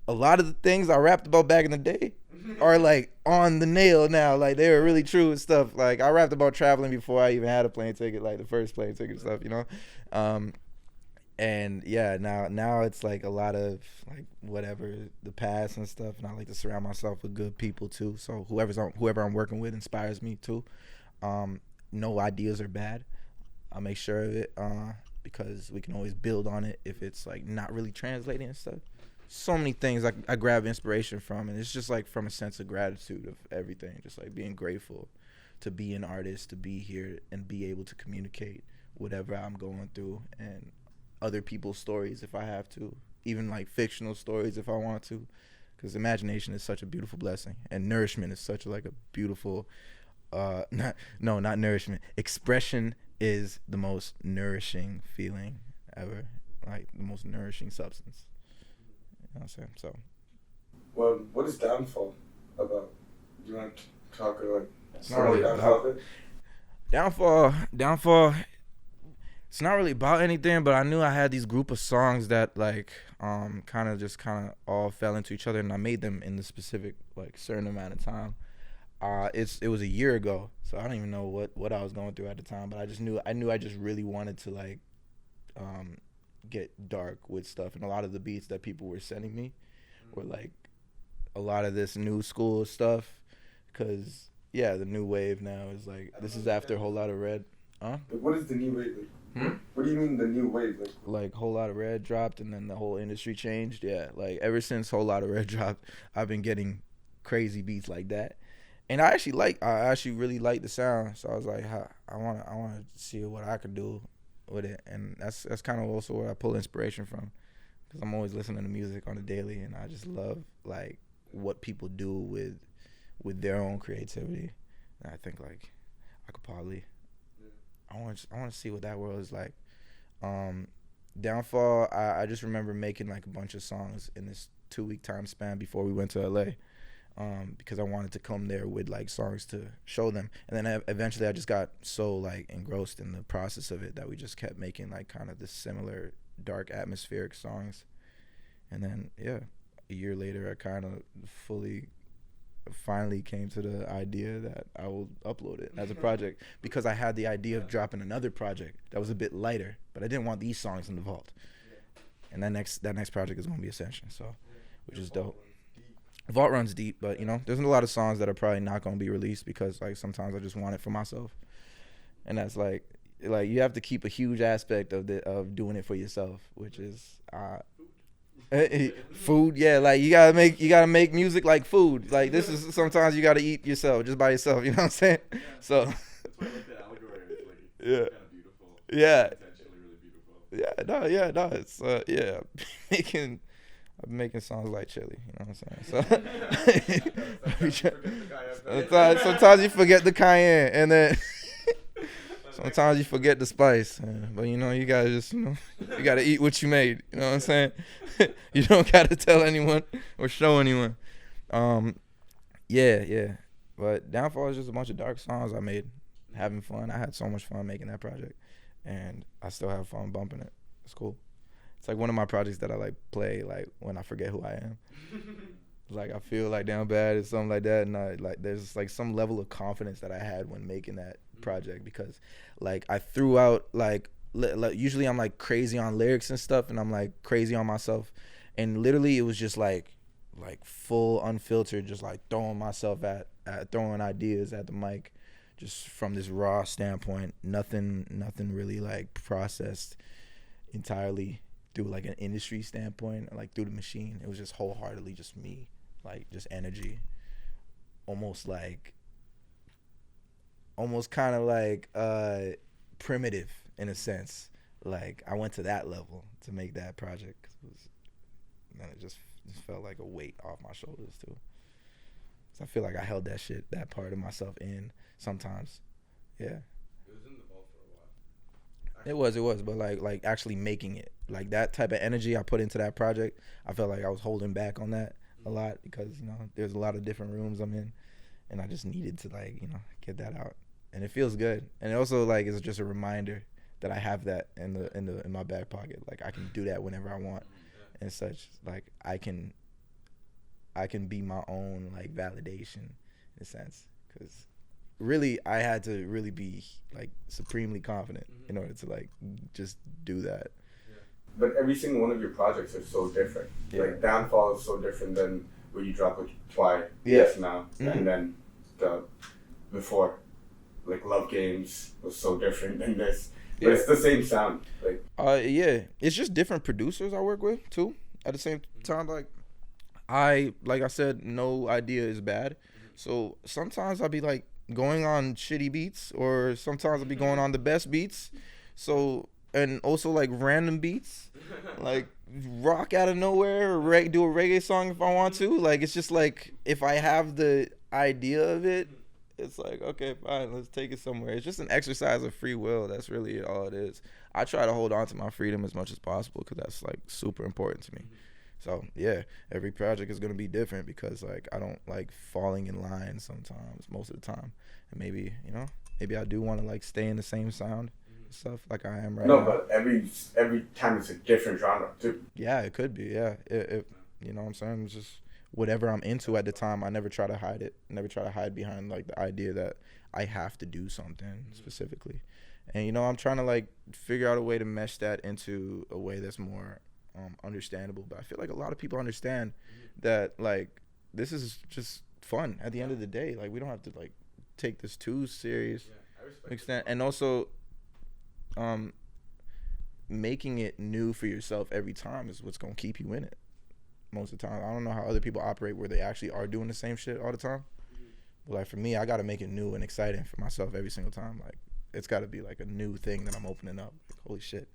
a lot of the things I rapped about back in the day are like on the nail now. Like, they were really true and stuff. Like, I rapped about traveling before I even had a plane ticket, like the first plane ticket stuff, you know? And yeah, now it's like a lot of like whatever the past and stuff. And I like to surround myself with good people too. So whoever I'm working with inspires me too. No ideas are bad. I'll make sure of it, because we can always build on it if it's like not really translating and stuff. So many things I grab inspiration from, and it's just like from a sense of gratitude of everything, just like being grateful to be an artist, to be here and be able to communicate whatever I'm going through, and other people's stories if I have to, even like fictional stories if I want to, because imagination is such a beautiful blessing, and nourishment is such like a beautiful not nourishment, expression is the most nourishing feeling ever, like the most nourishing substance. You know what I'm saying? So, well, what is Downfall about? Do you want to talk like Downfall? It's not really about anything, but I knew I had these group of songs that like kind of all fell into each other, and I made them in the specific like certain amount of time. It was a year ago, so I don't even know what I was going through at the time, but I knew I just really wanted to like get dark with stuff, and a lot of the beats that people were sending me were like a lot of this new school stuff, because yeah, the new wave now is like, this is after a Whole Lot of Red. What is the new wave like? What do you mean the new wave? Like Whole Lot of Red dropped, and then the whole industry changed. Yeah, like ever since Whole Lot of Red dropped, I've been getting crazy beats like that. And I actually really like the sound, so I was like, I want to see what I can do with it, and that's kind of also where I pull inspiration from, because I'm always listening to music on a daily, and I just love like what people do with their own creativity. And I think like I could probably, I want to see what that world is like. Downfall, I just remember making like a bunch of songs in this 2-week time span before we went to LA. because I wanted to come there with like songs to show them. And then eventually I just got so like engrossed in the process of it that we just kept making like kind of this similar dark atmospheric songs. And then a year later I kind of finally came to the idea that I will upload it as a project, because I had the idea of dropping another project that was a bit lighter, but I didn't want these songs in the vault. And that next project is going to be Ascension, so which is dope. Vault runs deep, but you know, there's a lot of songs that are probably not going to be released because like sometimes I just want it for myself, and that's like you have to keep a huge aspect of doing it for yourself, which is food. Yeah, like you gotta make music like food. Like this is sometimes you gotta eat yourself just by yourself. You know what I'm saying? Yeah. So That's why I like that allegory. It's like it's Yeah. kind of beautiful. Yeah. Intentionally really beautiful. It's I'm making songs like Chilli, you know what I'm saying? So sometimes you forget the cayenne, and then sometimes you forget the spice. But you know, you gotta you gotta eat what you made. You know what I'm saying? You don't gotta tell anyone or show anyone. Yeah. But Downfall is just a bunch of dark songs I made, having fun. I had so much fun making that project, and I still have fun bumping it. It's cool. It's like one of my projects that I like play like when I forget who I am. Like I feel like down bad or something like that, and I like there's like some level of confidence that I had when making that project, because like I threw out like usually I'm like crazy on lyrics and stuff, and I'm like crazy on myself, and literally it was just like full unfiltered, just like throwing myself at throwing ideas at the mic, just from this raw standpoint. Nothing really like processed entirely through like an industry standpoint, like through the machine. It was just wholeheartedly just me, like just energy, almost kind of like primitive in a sense. Like I went to that level to make that project, 'cause it just felt like a weight off my shoulders too. So I feel like I held that part of myself in sometimes. Yeah. It was in the vault for a while. It was, but like actually making it, like that type of energy I put into that project, I felt like I was holding back on that a lot, because you know there's a lot of different rooms I'm in, and I just needed to like get that out, and it feels good, and it also like is just a reminder that I have that in my back pocket. Like I can do that whenever I want, and such. Like I can be my own like validation in a sense, because really I had to really be like supremely confident in order to like just do that. But every single one of your projects are so different. Yeah. Like Downfall is so different than where you drop like Twi, Yeah. Yes Now, and then the before, like Love Games was so different than this. But it's the same sound. Like it's just different producers I work with too. At the same time, like I said, no idea is bad. So sometimes I'll be like going on shitty beats, or sometimes I'll be going on the best beats. So, and also like random beats, like rock out of nowhere, or do a reggae song if I want to. Like it's just like if I have the idea of it, it's like, okay, fine, let's take it somewhere. It's just an exercise of free will. That's really all it is. I try to hold on to my freedom as much as possible, because that's like super important to me. So yeah, every project is gonna be different, because like I don't like falling in line sometimes, most of the time, and maybe I do want to like stay in the same sound and stuff like I am right now. No, but every time it's a different genre too. Yeah, it could be. Yeah, it you know what I'm saying. It's just whatever I'm into at the time. I never try to hide it. Never try to hide behind like the idea that I have to do something specifically. And I'm trying to like figure out a way to mesh that into a way that's more understandable. But I feel like a lot of people understand that like this is just fun at the end of the day. Like we don't have to like take this too serious extent. And also making it new for yourself every time is what's gonna keep you in it most of the time. I don't know how other people operate where they actually are doing the same shit all the time. But like for me, I gotta make it new and exciting for myself every single time. Like it's gotta be like a new thing that I'm opening up. Like, holy shit.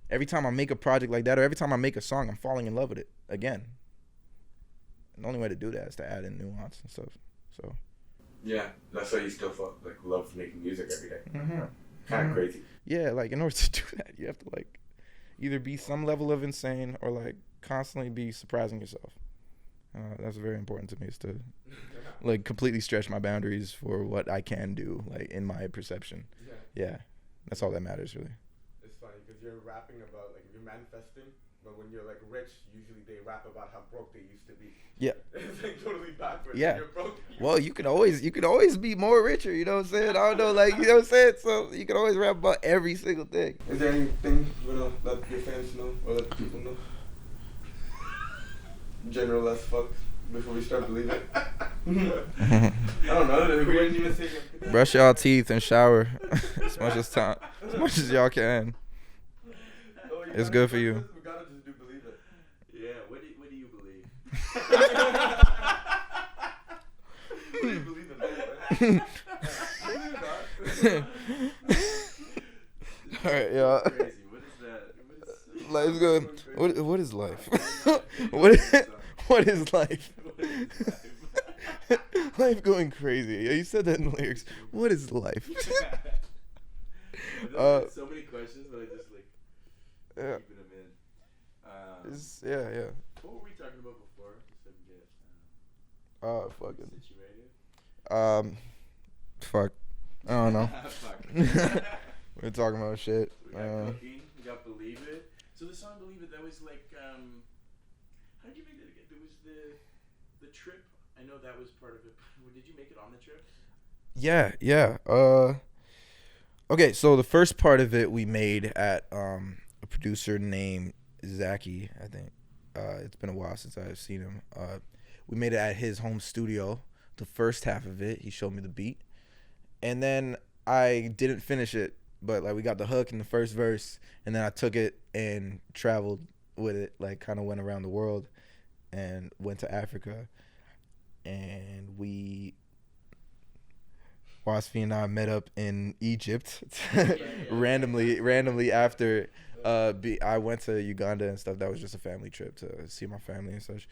Every time I make a project like that, or every time I make a song, I'm falling in love with it again. And the only way to do that is to add in nuance and stuff. So yeah, that's why you still love making music every day. Kind of crazy. Yeah, like in order to do that, you have to like either be some level of insane or like constantly be surprising yourself. That's very important to me, is to like completely stretch my boundaries for what I can do, like in my perception. Yeah, that's all that matters, really. It's funny because you're rapping about like you're manifesting, but when you're like rich, usually they rap about how broke they used to be. Yeah. It's like totally backwards. Yeah. When you're broke, Well, you can always be more richer. You know what I'm saying? I don't know, like, you know what I'm saying. So you can always rap about every single thing. Is there anything that your fans know or that people know? General as fuck. Before we start believing. I don't know. We didn't even say anything. Brush y'all teeth and shower as much as y'all can. Oh, It's good for you. We gotta just do believe it. Yeah. What do you believe? What do you believe in? All right, y'all. Crazy. What is that? Life's good. What is life? What is life? Life going crazy. Yeah, you said that in the lyrics. What is life? So many questions, but I just like Yeah. keeping them in. Yeah. What were we talking about before? Just so we get Fucking. situated. Fuck. I don't know. Fuck. We're talking about shit. We got cooking. We got Believe It. So the song Believe It, that was like, how did you make that again? There was the trip. I know that was part of it. Did you make it on the trip? Yeah. Okay, so the first part of it we made at a producer named Zachy, I think. It's been a while since I've seen him. We made it at his home studio. The first half of it, he showed me the beat. And then I didn't finish it, but like we got the hook in the first verse, and then I took it and traveled with it, like kind of went around the world and went to Africa. And Wasfi and I met up in Egypt randomly after I went to Uganda and stuff. That was just a family trip to see my family and such.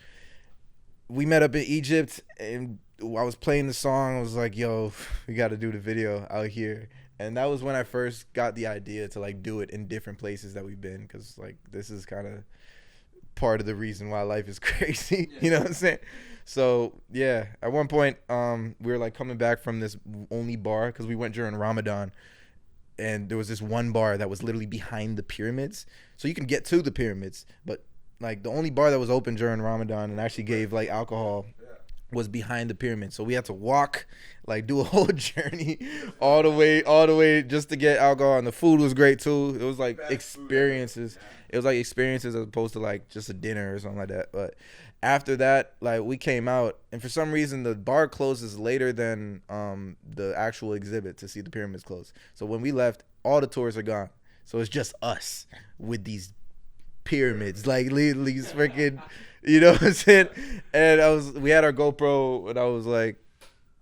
We met up in Egypt, and I was playing the song. I was like, yo, we got to do the video out here. And that was when I first got the idea to like do it in different places that we've been, because like this is kind of part of the reason why life is crazy. You know what I'm saying? So yeah, at one point we were like coming back from this only bar, because we went during Ramadan, and there was this one bar that was literally behind the pyramids, so you can get to the pyramids, but like the only bar that was open during Ramadan and actually gave like alcohol was behind the pyramid. So we had to walk, like do a whole journey all the way just to get alcohol. And the food was great too. It was like experiences. It was like experiences as opposed to like just a dinner or something like that. But after that, like we came out, and for some reason the bar closes later than the actual exhibit to see the pyramids close. So when we left, all the tourists are gone. So it's just us with these pyramids, like these freaking, you know what I'm saying? And we had our GoPro, and I was like,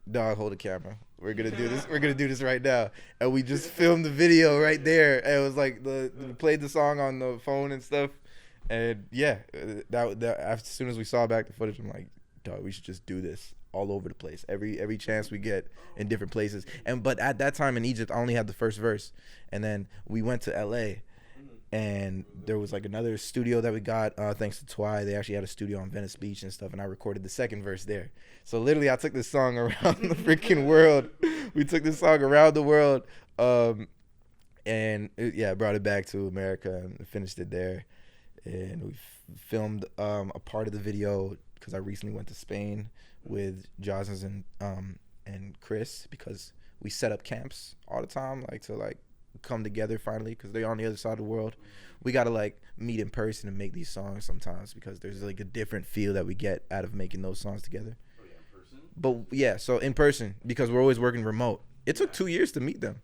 dog, hold the camera. We're gonna do this. We're gonna do this right now. And we just filmed the video right there. And it was like we played the song on the phone and stuff. And yeah, that as soon as we saw back the footage, I'm like, dog, we should just do this all over the place. Every chance we get in different places. But at that time in Egypt, I only had the first verse, and then we went to LA. And there was like another studio that we got thanks to Twy. They actually had a studio on Venice Beach and stuff, and I recorded the second verse there. So literally I took this song around the freaking world. We took this song around the world, and brought it back to America and finished it there. And we filmed a part of the video because I recently went to Spain with Josnes and Chris, because we set up camps all the time, like to like come together finally, because they're on the other side of the world. We gotta like meet in person and make these songs sometimes, because there's like a different feel that we get out of making those songs together. Oh yeah, in person? But yeah, so in person, because we're always working remote. It took 2 years to meet them.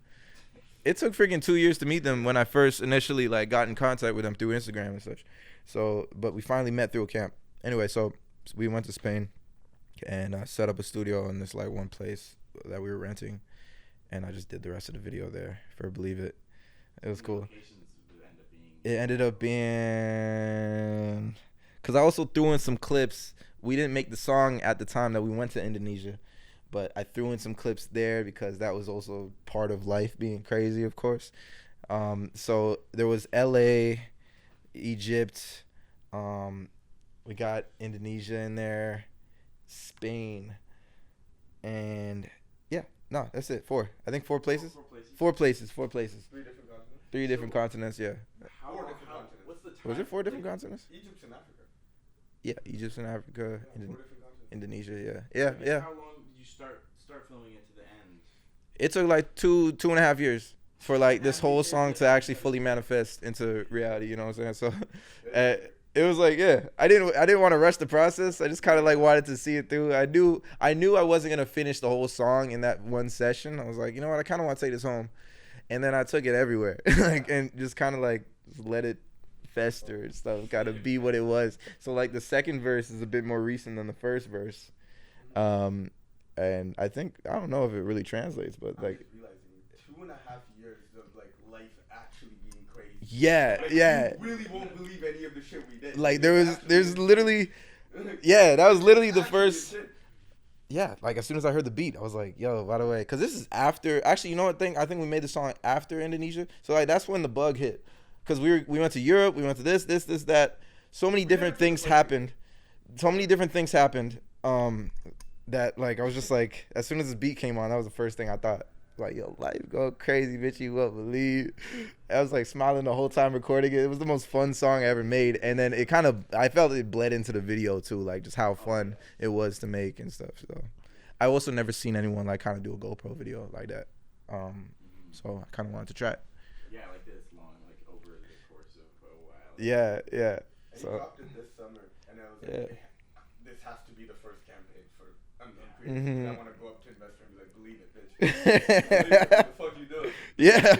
It took freaking 2 years to meet them when I first initially like got in contact with them through Instagram and such. So, but we finally met through a camp. Anyway, so we went to Spain and set up a studio in this like one place that we were renting. And I just did the rest of the video there for Believe It. It was cool. It ended up being, because I also threw in some clips. We didn't make the song at the time that we went to Indonesia, but I threw in some clips there because that was also part of life being crazy, of course. So there was LA, Egypt, We got Indonesia in there, Spain, and yeah, no, that's it. 4. I think 4 places. 4 places. 4 places. 3 different continents. 3 different continents. Yeah. 4 different continents. What's the time? Was it 4 different continents? Egypt's in Africa. Yeah, Egypt's in Africa, 4 different continents. Indonesia. Yeah. How long did you start filming it to the end? It took like 2.5 years for like this whole song to actually fully manifest into reality. You know what I'm saying? So, it was like, yeah, I didn't want to rush the process. I just kind of like wanted to see it through. I knew I wasn't gonna finish the whole song in that one session. I was like, you know what? I kind of want to take this home, and then I took it everywhere, like, and just kind of like let it fester and stuff. Got to be what it was. So like the second verse is a bit more recent than the first verse, and I think I don't know if it really translates, but like. I'm just realizing 2.5 years of like life actually being crazy. Yeah, like, yeah. You really won't believe any of the shit we did. Like there's literally, yeah, that was literally the first. Yeah, like as soon as I heard the beat, I was like, yo, by the way, because this is after. Actually, you know what thing? I think we made the song after Indonesia, so like that's when the bug hit. Because we went to Europe, we went to this, that. So many different things happened. That like I was just like, as soon as this beat came on, that was the first thing I thought. Like, yo, life go crazy, bitch, you won't believe. I was like smiling the whole time recording it. It was the most fun song I ever made. And then it kind of, I felt it bled into the video too, like just how fun it was to make and stuff. So I also never seen anyone like kind of do a GoPro video like that. So I kind of wanted to try it. Yeah, like this long, like over the course of a while. Yeah. And So you dropped it this summer, and I was like, yeah. this has to be the first campaign for Mhm. I want to go up to investor and be like, believe it, bitch. Believe it. What the fuck you doing? Yeah.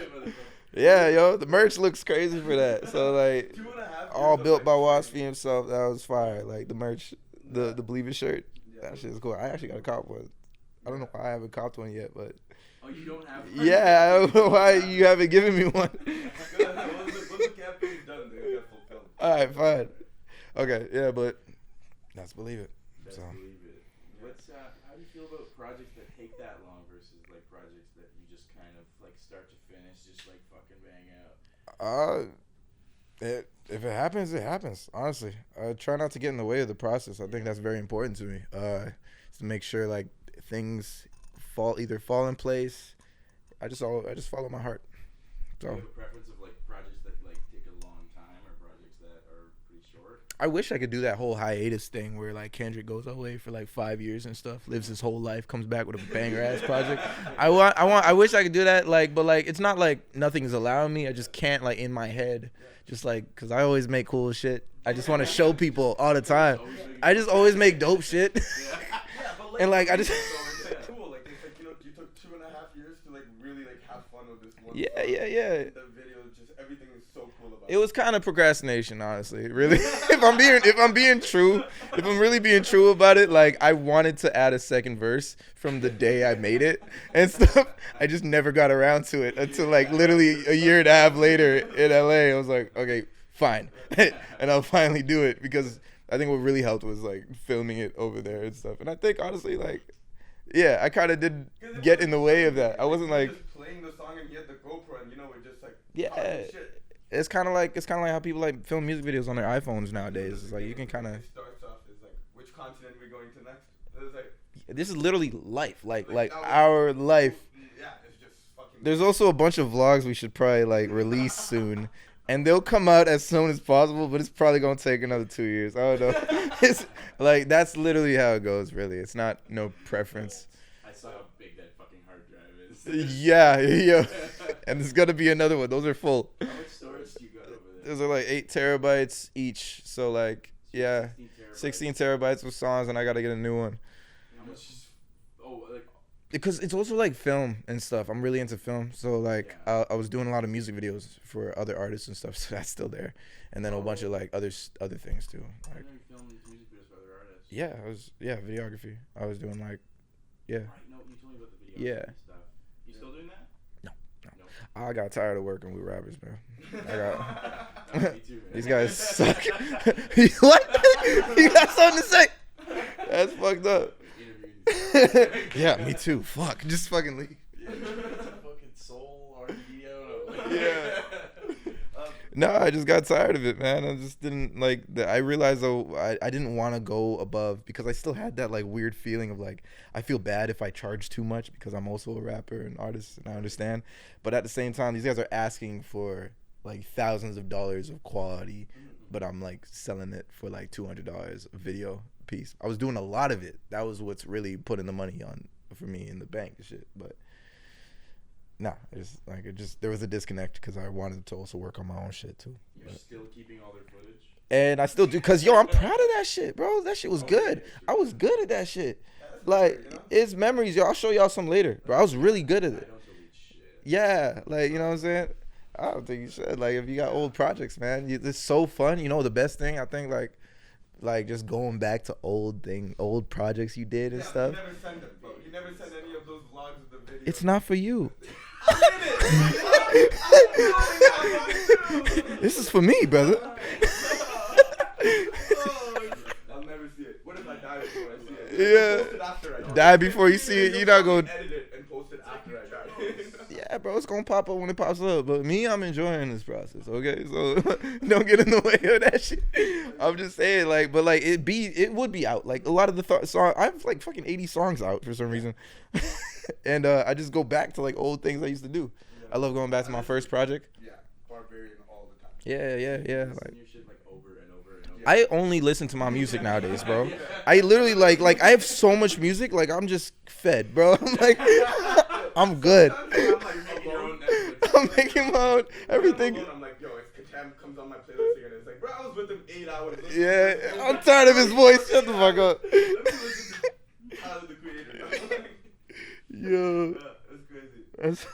Yeah, yo, the merch looks crazy for that. So like 2.5 years all of, built like, by Waspy himself. That was fire. Like the merch, the Believe It shirt. Yeah. That shit is cool. I actually got a cop one. I don't know why I haven't copped one yet, but Oh, you don't have. yeah, I don't know why you haven't given me one. Once the campaign's done, they get fulfilled. All right, fine. Okay, yeah, but that's Believe It. That's So believe it. What's how do you feel about projects that take that long versus like projects that you just kind of like start to finish, just like fucking bang out? if it happens, it happens. Honestly, I try not to get in the way of the process. I think that's very important to me. To make sure like things fall in place. I just follow my heart. Do you So have a preference of like projects that like take a long time or projects that are pretty short? I wish I could do that whole hiatus thing where like Kendrick goes away for like 5 years and stuff, lives his whole life, comes back with a banger ass project. I wish I could do that, like, but like it's not like nothing's allowing me. I just can't, like, in my head, just like, cause I always make cool shit. I just want to show people all the time. I just always make dope shit. But And like I just it's like cool. Like it's like, you know, you took 2.5 years to like really like have fun with this one. yeah. The video, just everything is so cool about It was kind of procrastination, honestly. Really, if I'm really being true about it, like I wanted to add a second verse from the day I made it and stuff. I just never got around to it until like literally a year and a half later in LA. I was like, okay, fine, and I'll finally do it because I think what really helped was like filming it over there and stuff. And I think honestly, like, yeah, I kind of did get in the way of that. I wasn't like just playing the song and you had the GoPro and you know we're just like yeah. talking shit. It's kind of like how people like film music videos on their iPhones nowadays. It's like you can kind of. It starts off as like, which continent are we going to next? It's like, This is literally life, like that was- our life. yeah, it's just fucking. There's also a bunch of vlogs we should probably like release soon, and they'll come out as soon as possible. But it's probably gonna take another 2 years. I don't know. It's like that's literally how it goes. Really, it's not no preference. I saw how big that fucking hard drive is. Yeah. And there's gonna be another one. Those are full. How much storage do you got over there? Those are like 8 terabytes each. So like yeah, 16 terabytes with songs, and I gotta get a new one. How much is? Oh, like Because it's also like film and stuff. I'm really into film, so like I was doing a lot of music videos for other artists and stuff. So that's still there, and then a bunch of like other things too. I Like know you filmed music videos for other artists. yeah, videography. I was doing like yeah. Right, no, you told me about the video. Yeah. Stuff. You still doing that? No. No. I got tired of working with rappers, man. I got Me too, man. these guys suck. What? You got something to say? That's fucked up. Interviewing. Yeah, me too. Fuck, just fucking leave. Yeah, it's a fucking soul R&D. I don't know. Yeah. No, I just got tired of it, man. I just didn't like. I realized though, I didn't want to go above because I still had that like weird feeling of like I feel bad if I charge too much because I'm also a rapper and artist and I understand. But at the same time, these guys are asking for like thousands of dollars of quality, but I'm like selling it for like $200 a video piece. I was doing a lot of it. That was what's really putting the money on for me in the bank and shit. But nah, there was a disconnect because I wanted to also work on my own shit too. You're still keeping all their footage? And I still do, cause yo, I'm proud of that shit, bro. That shit was good. I was good at that shit. Like, it's memories, yo. I'll show y'all some later, bro. I was really good at it. Yeah, like, you know what I'm saying? I don't think you should. Like, if you got old projects, man, it's so fun. You know, the best thing, I think, like just going back to old projects you did and stuff. You never send them, bro. You never send any of those vlogs of the videos. It's not for you. This is for me, brother. I'll never see it. What if I die before I see it? Yeah. Post it after I die. Die before you see it. You're not going to edit it and post it after I die. Yeah, bro, it's gonna pop up when it pops up. But me, I'm enjoying this process. Okay, so don't get in the way of that shit. I'm just saying, like, but like it would be out. Like a lot of the songs, I have like fucking 80 songs out for some reason, and I just go back to like old things I used to do. I love going back to my first project. Yeah, Barbarian all the time. Yeah. Like, your shit, like, over and over and over. I only listen to my music nowadays, bro. I literally like I have so much music, like I'm just fed, bro. I'm like, I'm good. I'm making my own everything. I'm like, yo, if Kataem comes on my playlist again, it's like, bro, I was with him 8 hours. Yeah, I'm tired of his voice. Shut the fuck up. Let me listen to Tyler, the Creator. Yo. That's crazy. That's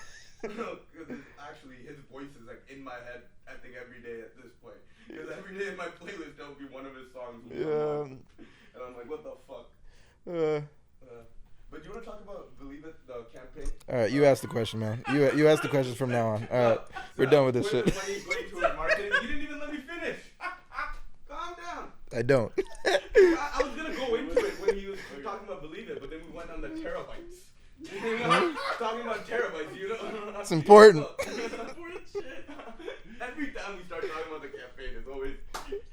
Actually, his voice is like in my head, I think, every day at this point. Because every day in my playlist, there'll be one of his songs. Yeah. And I'm like, what the fuck? But you want to talk about Believe It, the campaign? All right, you ask the question, man. You ask the questions from now on. All right, we're done with this shit. The money going towards marketing, you didn't even let me finish. Calm down. I don't. I was gonna go into it when he was talking about Believe It, but then we went on the terabytes. Talking about terabytes, you know. It's important. Important shit. Every time we start talking about the campaign, it's always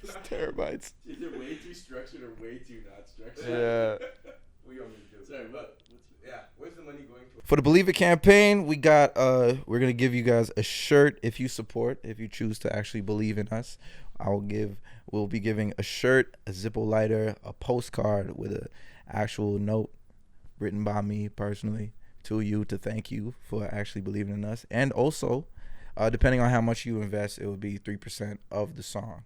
It's terabytes. Is it way too structured or way too not structured? Yeah. We only do. Sorry, but Yeah, where's the money going to? For the Believe It campaign, we got we're gonna give you guys a shirt if you choose to actually believe in us. We'll be giving a shirt, a Zippo lighter, a postcard with an actual note written by me personally to you to thank you for actually believing in us. And also, depending on how much you invest, it will be 3% of the song.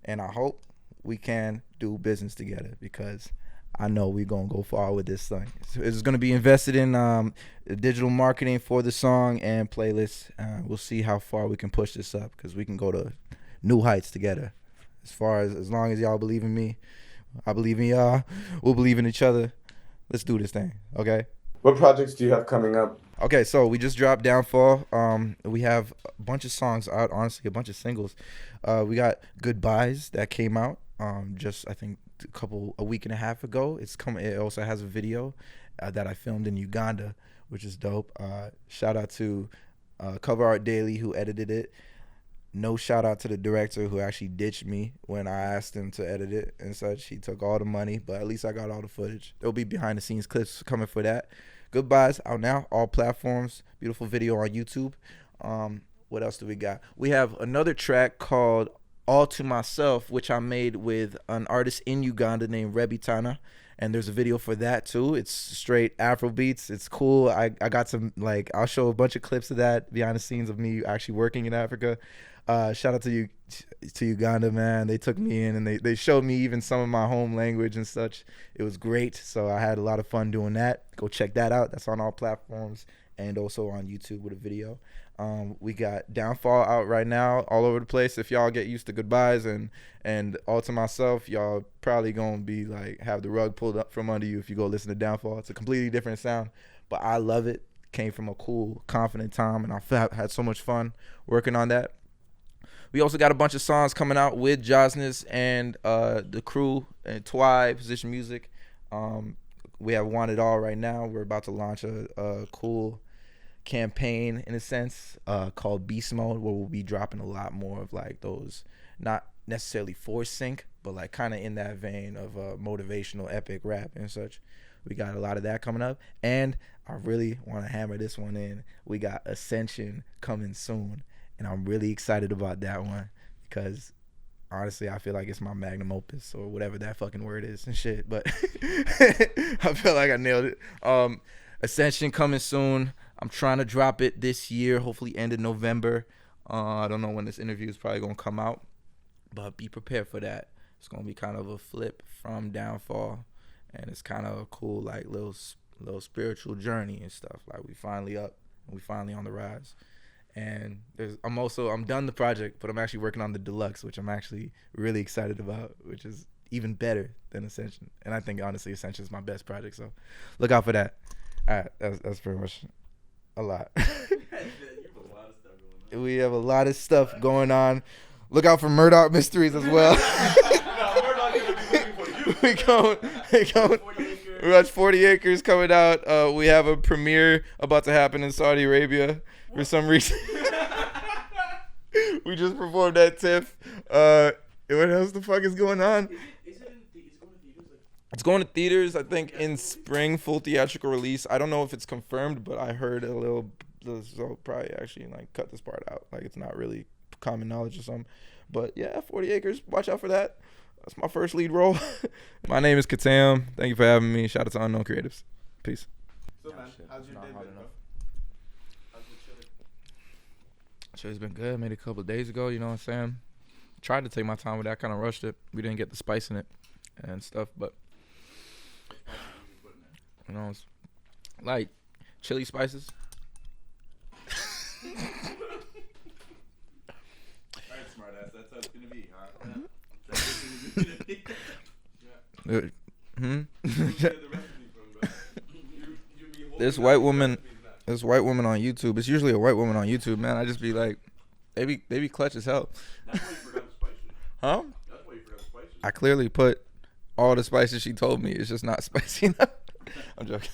And I hope we can do business together because I know we're going to go far with this thing. It's going to be invested in digital marketing for the song and playlists. We'll see how far we can push this up because we can go to new heights together. As long as y'all believe in me, I believe in y'all. We'll believe in each other. Let's do this thing, okay? What projects do you have coming up? Okay, so we just dropped Downfall. We have a bunch of songs out, honestly, a bunch of singles. We got Goodbyes that came out just, I think, a week and a half ago. It also has a video that I filmed in Uganda, which is dope. Shout out to Cover Art Daily who edited it. No shout out to the director who actually ditched me when I asked him to edit it and such. He took all the money, but at least I got all the footage. There'll be behind the scenes clips coming for that. Goodbyes out now, all platforms. Beautiful video on YouTube. What else do we got? We have another track called All to Myself, which I made with an artist in Uganda named Rebitana. And there's a video for that too. It's straight Afro beats. It's cool. I got some, I'll show a bunch of clips of that behind the scenes of me actually working in Africa. Shout out to Uganda, man. They took me in and they showed me even some of my home language and such. It was great. So I had a lot of fun doing that. Go check that out. That's on all platforms and also on YouTube with a video. We got Downfall out right now all over the place. If y'all get used to Goodbyes and All to Myself, y'all probably gonna be have the rug pulled up from under you if you go listen to Downfall. It's a completely different sound, but I love it. Came from a cool, confident time, and I had so much fun working on that. We also got a bunch of songs coming out with Josness and the crew and Twy, Position Music. We have Want It All right now. We're about to launch a cool campaign in a sense called Beast Mode, where we'll be dropping a lot more of like those, not necessarily force sync, but like kind of in that vein of motivational epic rap and such. We got a lot of that coming up, and I really want to hammer this one in. We got Ascension coming soon, and I'm really excited about that one because honestly, I feel like it's my magnum opus or whatever that fucking word is and shit, but I feel like I nailed it. Ascension coming soon. I'm trying to drop it this year, hopefully end of November. I don't know when this interview is probably going to come out, but be prepared for that. It's going to be kind of a flip from Downfall, and it's kind of a cool, like, little spiritual journey and stuff. Like, we finally up, and we finally on the rise. And I'm done the project, but I'm actually working on the deluxe, which I'm actually really excited about, which is even better than Ascension. And I think, honestly, Ascension is my best project, so look out for that. All right, that's pretty much a lot. We have a lot of stuff going on. Look out for Murdoch Mysteries as well. we watch 40 Acres coming out. We have a premiere about to happen in Saudi Arabia for some reason. We just performed at TIFF. What else the fuck is going on? It's going to theaters, I think, in spring, full theatrical release. I don't know if it's confirmed, but I heard a little, so I'll probably actually like cut this part out. Like, it's not really common knowledge or something. But yeah, 40 Acres, watch out for that. That's my first lead role. My name is Kataem. Thank you for having me. Shout out to Unknown Creatives. Peace. So, man, how's your day been, bro? How's the Chili's been good. Made it a couple of days ago, you know what I'm saying? Tried to take my time with that, kind of rushed it. We didn't get the spice in it and stuff, but you know, it's like chili spices. Alright, smartass. That's how it's gonna be, huh? That's how it's gonna be. This white woman on YouTube. It's usually a white woman on YouTube, man. I just be like, they be clutch as hell. That's why you forgot the spices. Huh? That's why you forgot the spices. I clearly put all the spices she told me. It's just not spicy enough. I'm joking.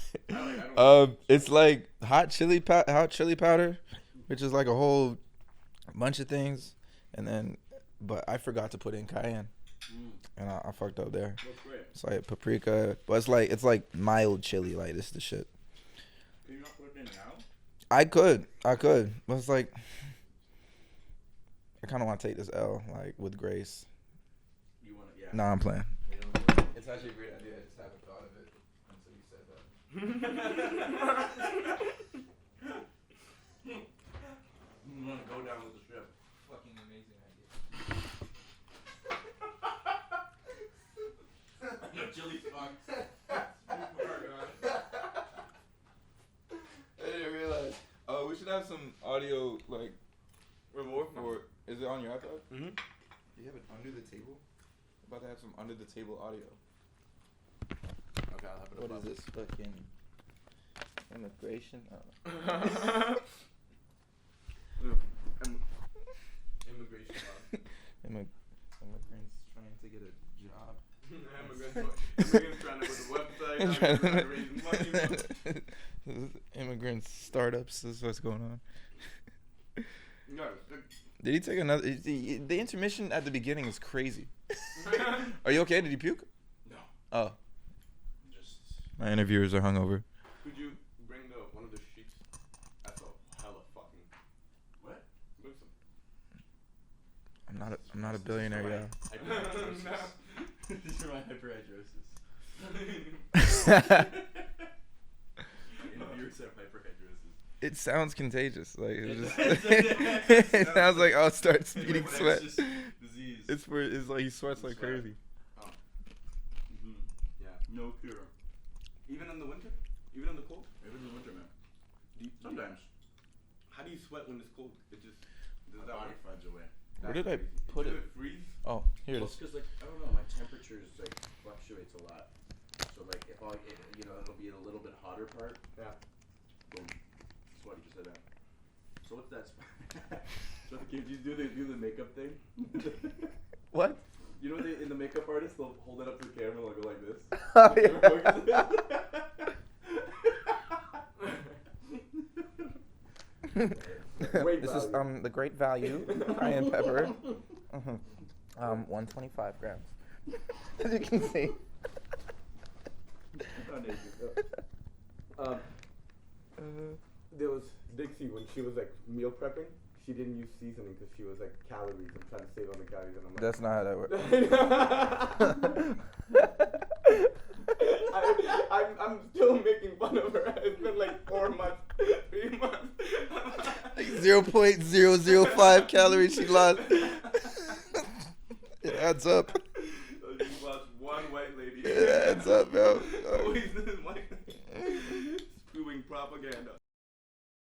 It's like hot chili powder, which is like a whole bunch of things, and then, but I forgot to put in cayenne, and I fucked up there. That's great. It's like paprika, but it's like mild chili. Like, this is the shit. Can you not put it in now? I could, but it's like I kind of want to take this L like with grace. You want to? Yeah. Nah, I'm playing. It's actually a great idea. I just haven't thought of it until you said that. I'm gonna go down with the ship. Fucking amazing idea. Your chili fucks. I didn't realize. We should have some audio like reward for. Is it on your iPod? Mm-hmm. Do you have it under the table? About to have some under the table audio. Okay, I'll have it What above. is this fucking immigration? Immigration law. Immigrants trying to get a job. Immigrants trying to go to the website. Trying to raise money. Immigrants, startups. This is what's going on. No, Did he take another? The intermission at the beginning is crazy. Are you okay? Did you puke? No. Oh. Just. My interviewers are hungover. could you bring one of the sheets? That's a hella fucking. What? Bring some. I'm not a billionaire, yeah. Hyperhidrosis. These are my hyperhidrosis. Interviewers have hyperhidrosis. It sounds contagious. Like It it sounds like I'll start speeding But sweat. it's just disease. It's like he sweats like Sweat. crazy. Mm-hmm. Yeah. No cure. Even in the winter? Even in the cold? Even in the winter, man. Sometimes. How do you sweat when it's cold? It just does My that body work? finds a way. Where did I put Does it? it freeze? Oh, here it Well, is. it's 'cause, like, I don't know, my temperature is like fluctuates a lot. So like if it'll be in a little bit hotter part. Yeah. Boom. Sweaty just like that. So what's that? So can you do the makeup thing? What? You know, in the makeup artist, they'll hold it up to the camera and they'll go like this. Oh, yeah. Great This is value. the great value cayenne pepper. 125 grams. As you can see. There was Dixie when she was like meal prepping. She didn't use seasoning because she was like calories. I'm trying to save on the calories, and I'm like, That's not how that works. I'm still making fun of her. It's been like 4 months, 3 months. 0.005 calories she lost. It adds up. So you watch one white lady. It adds up, bro. Always this white lady spewing propaganda.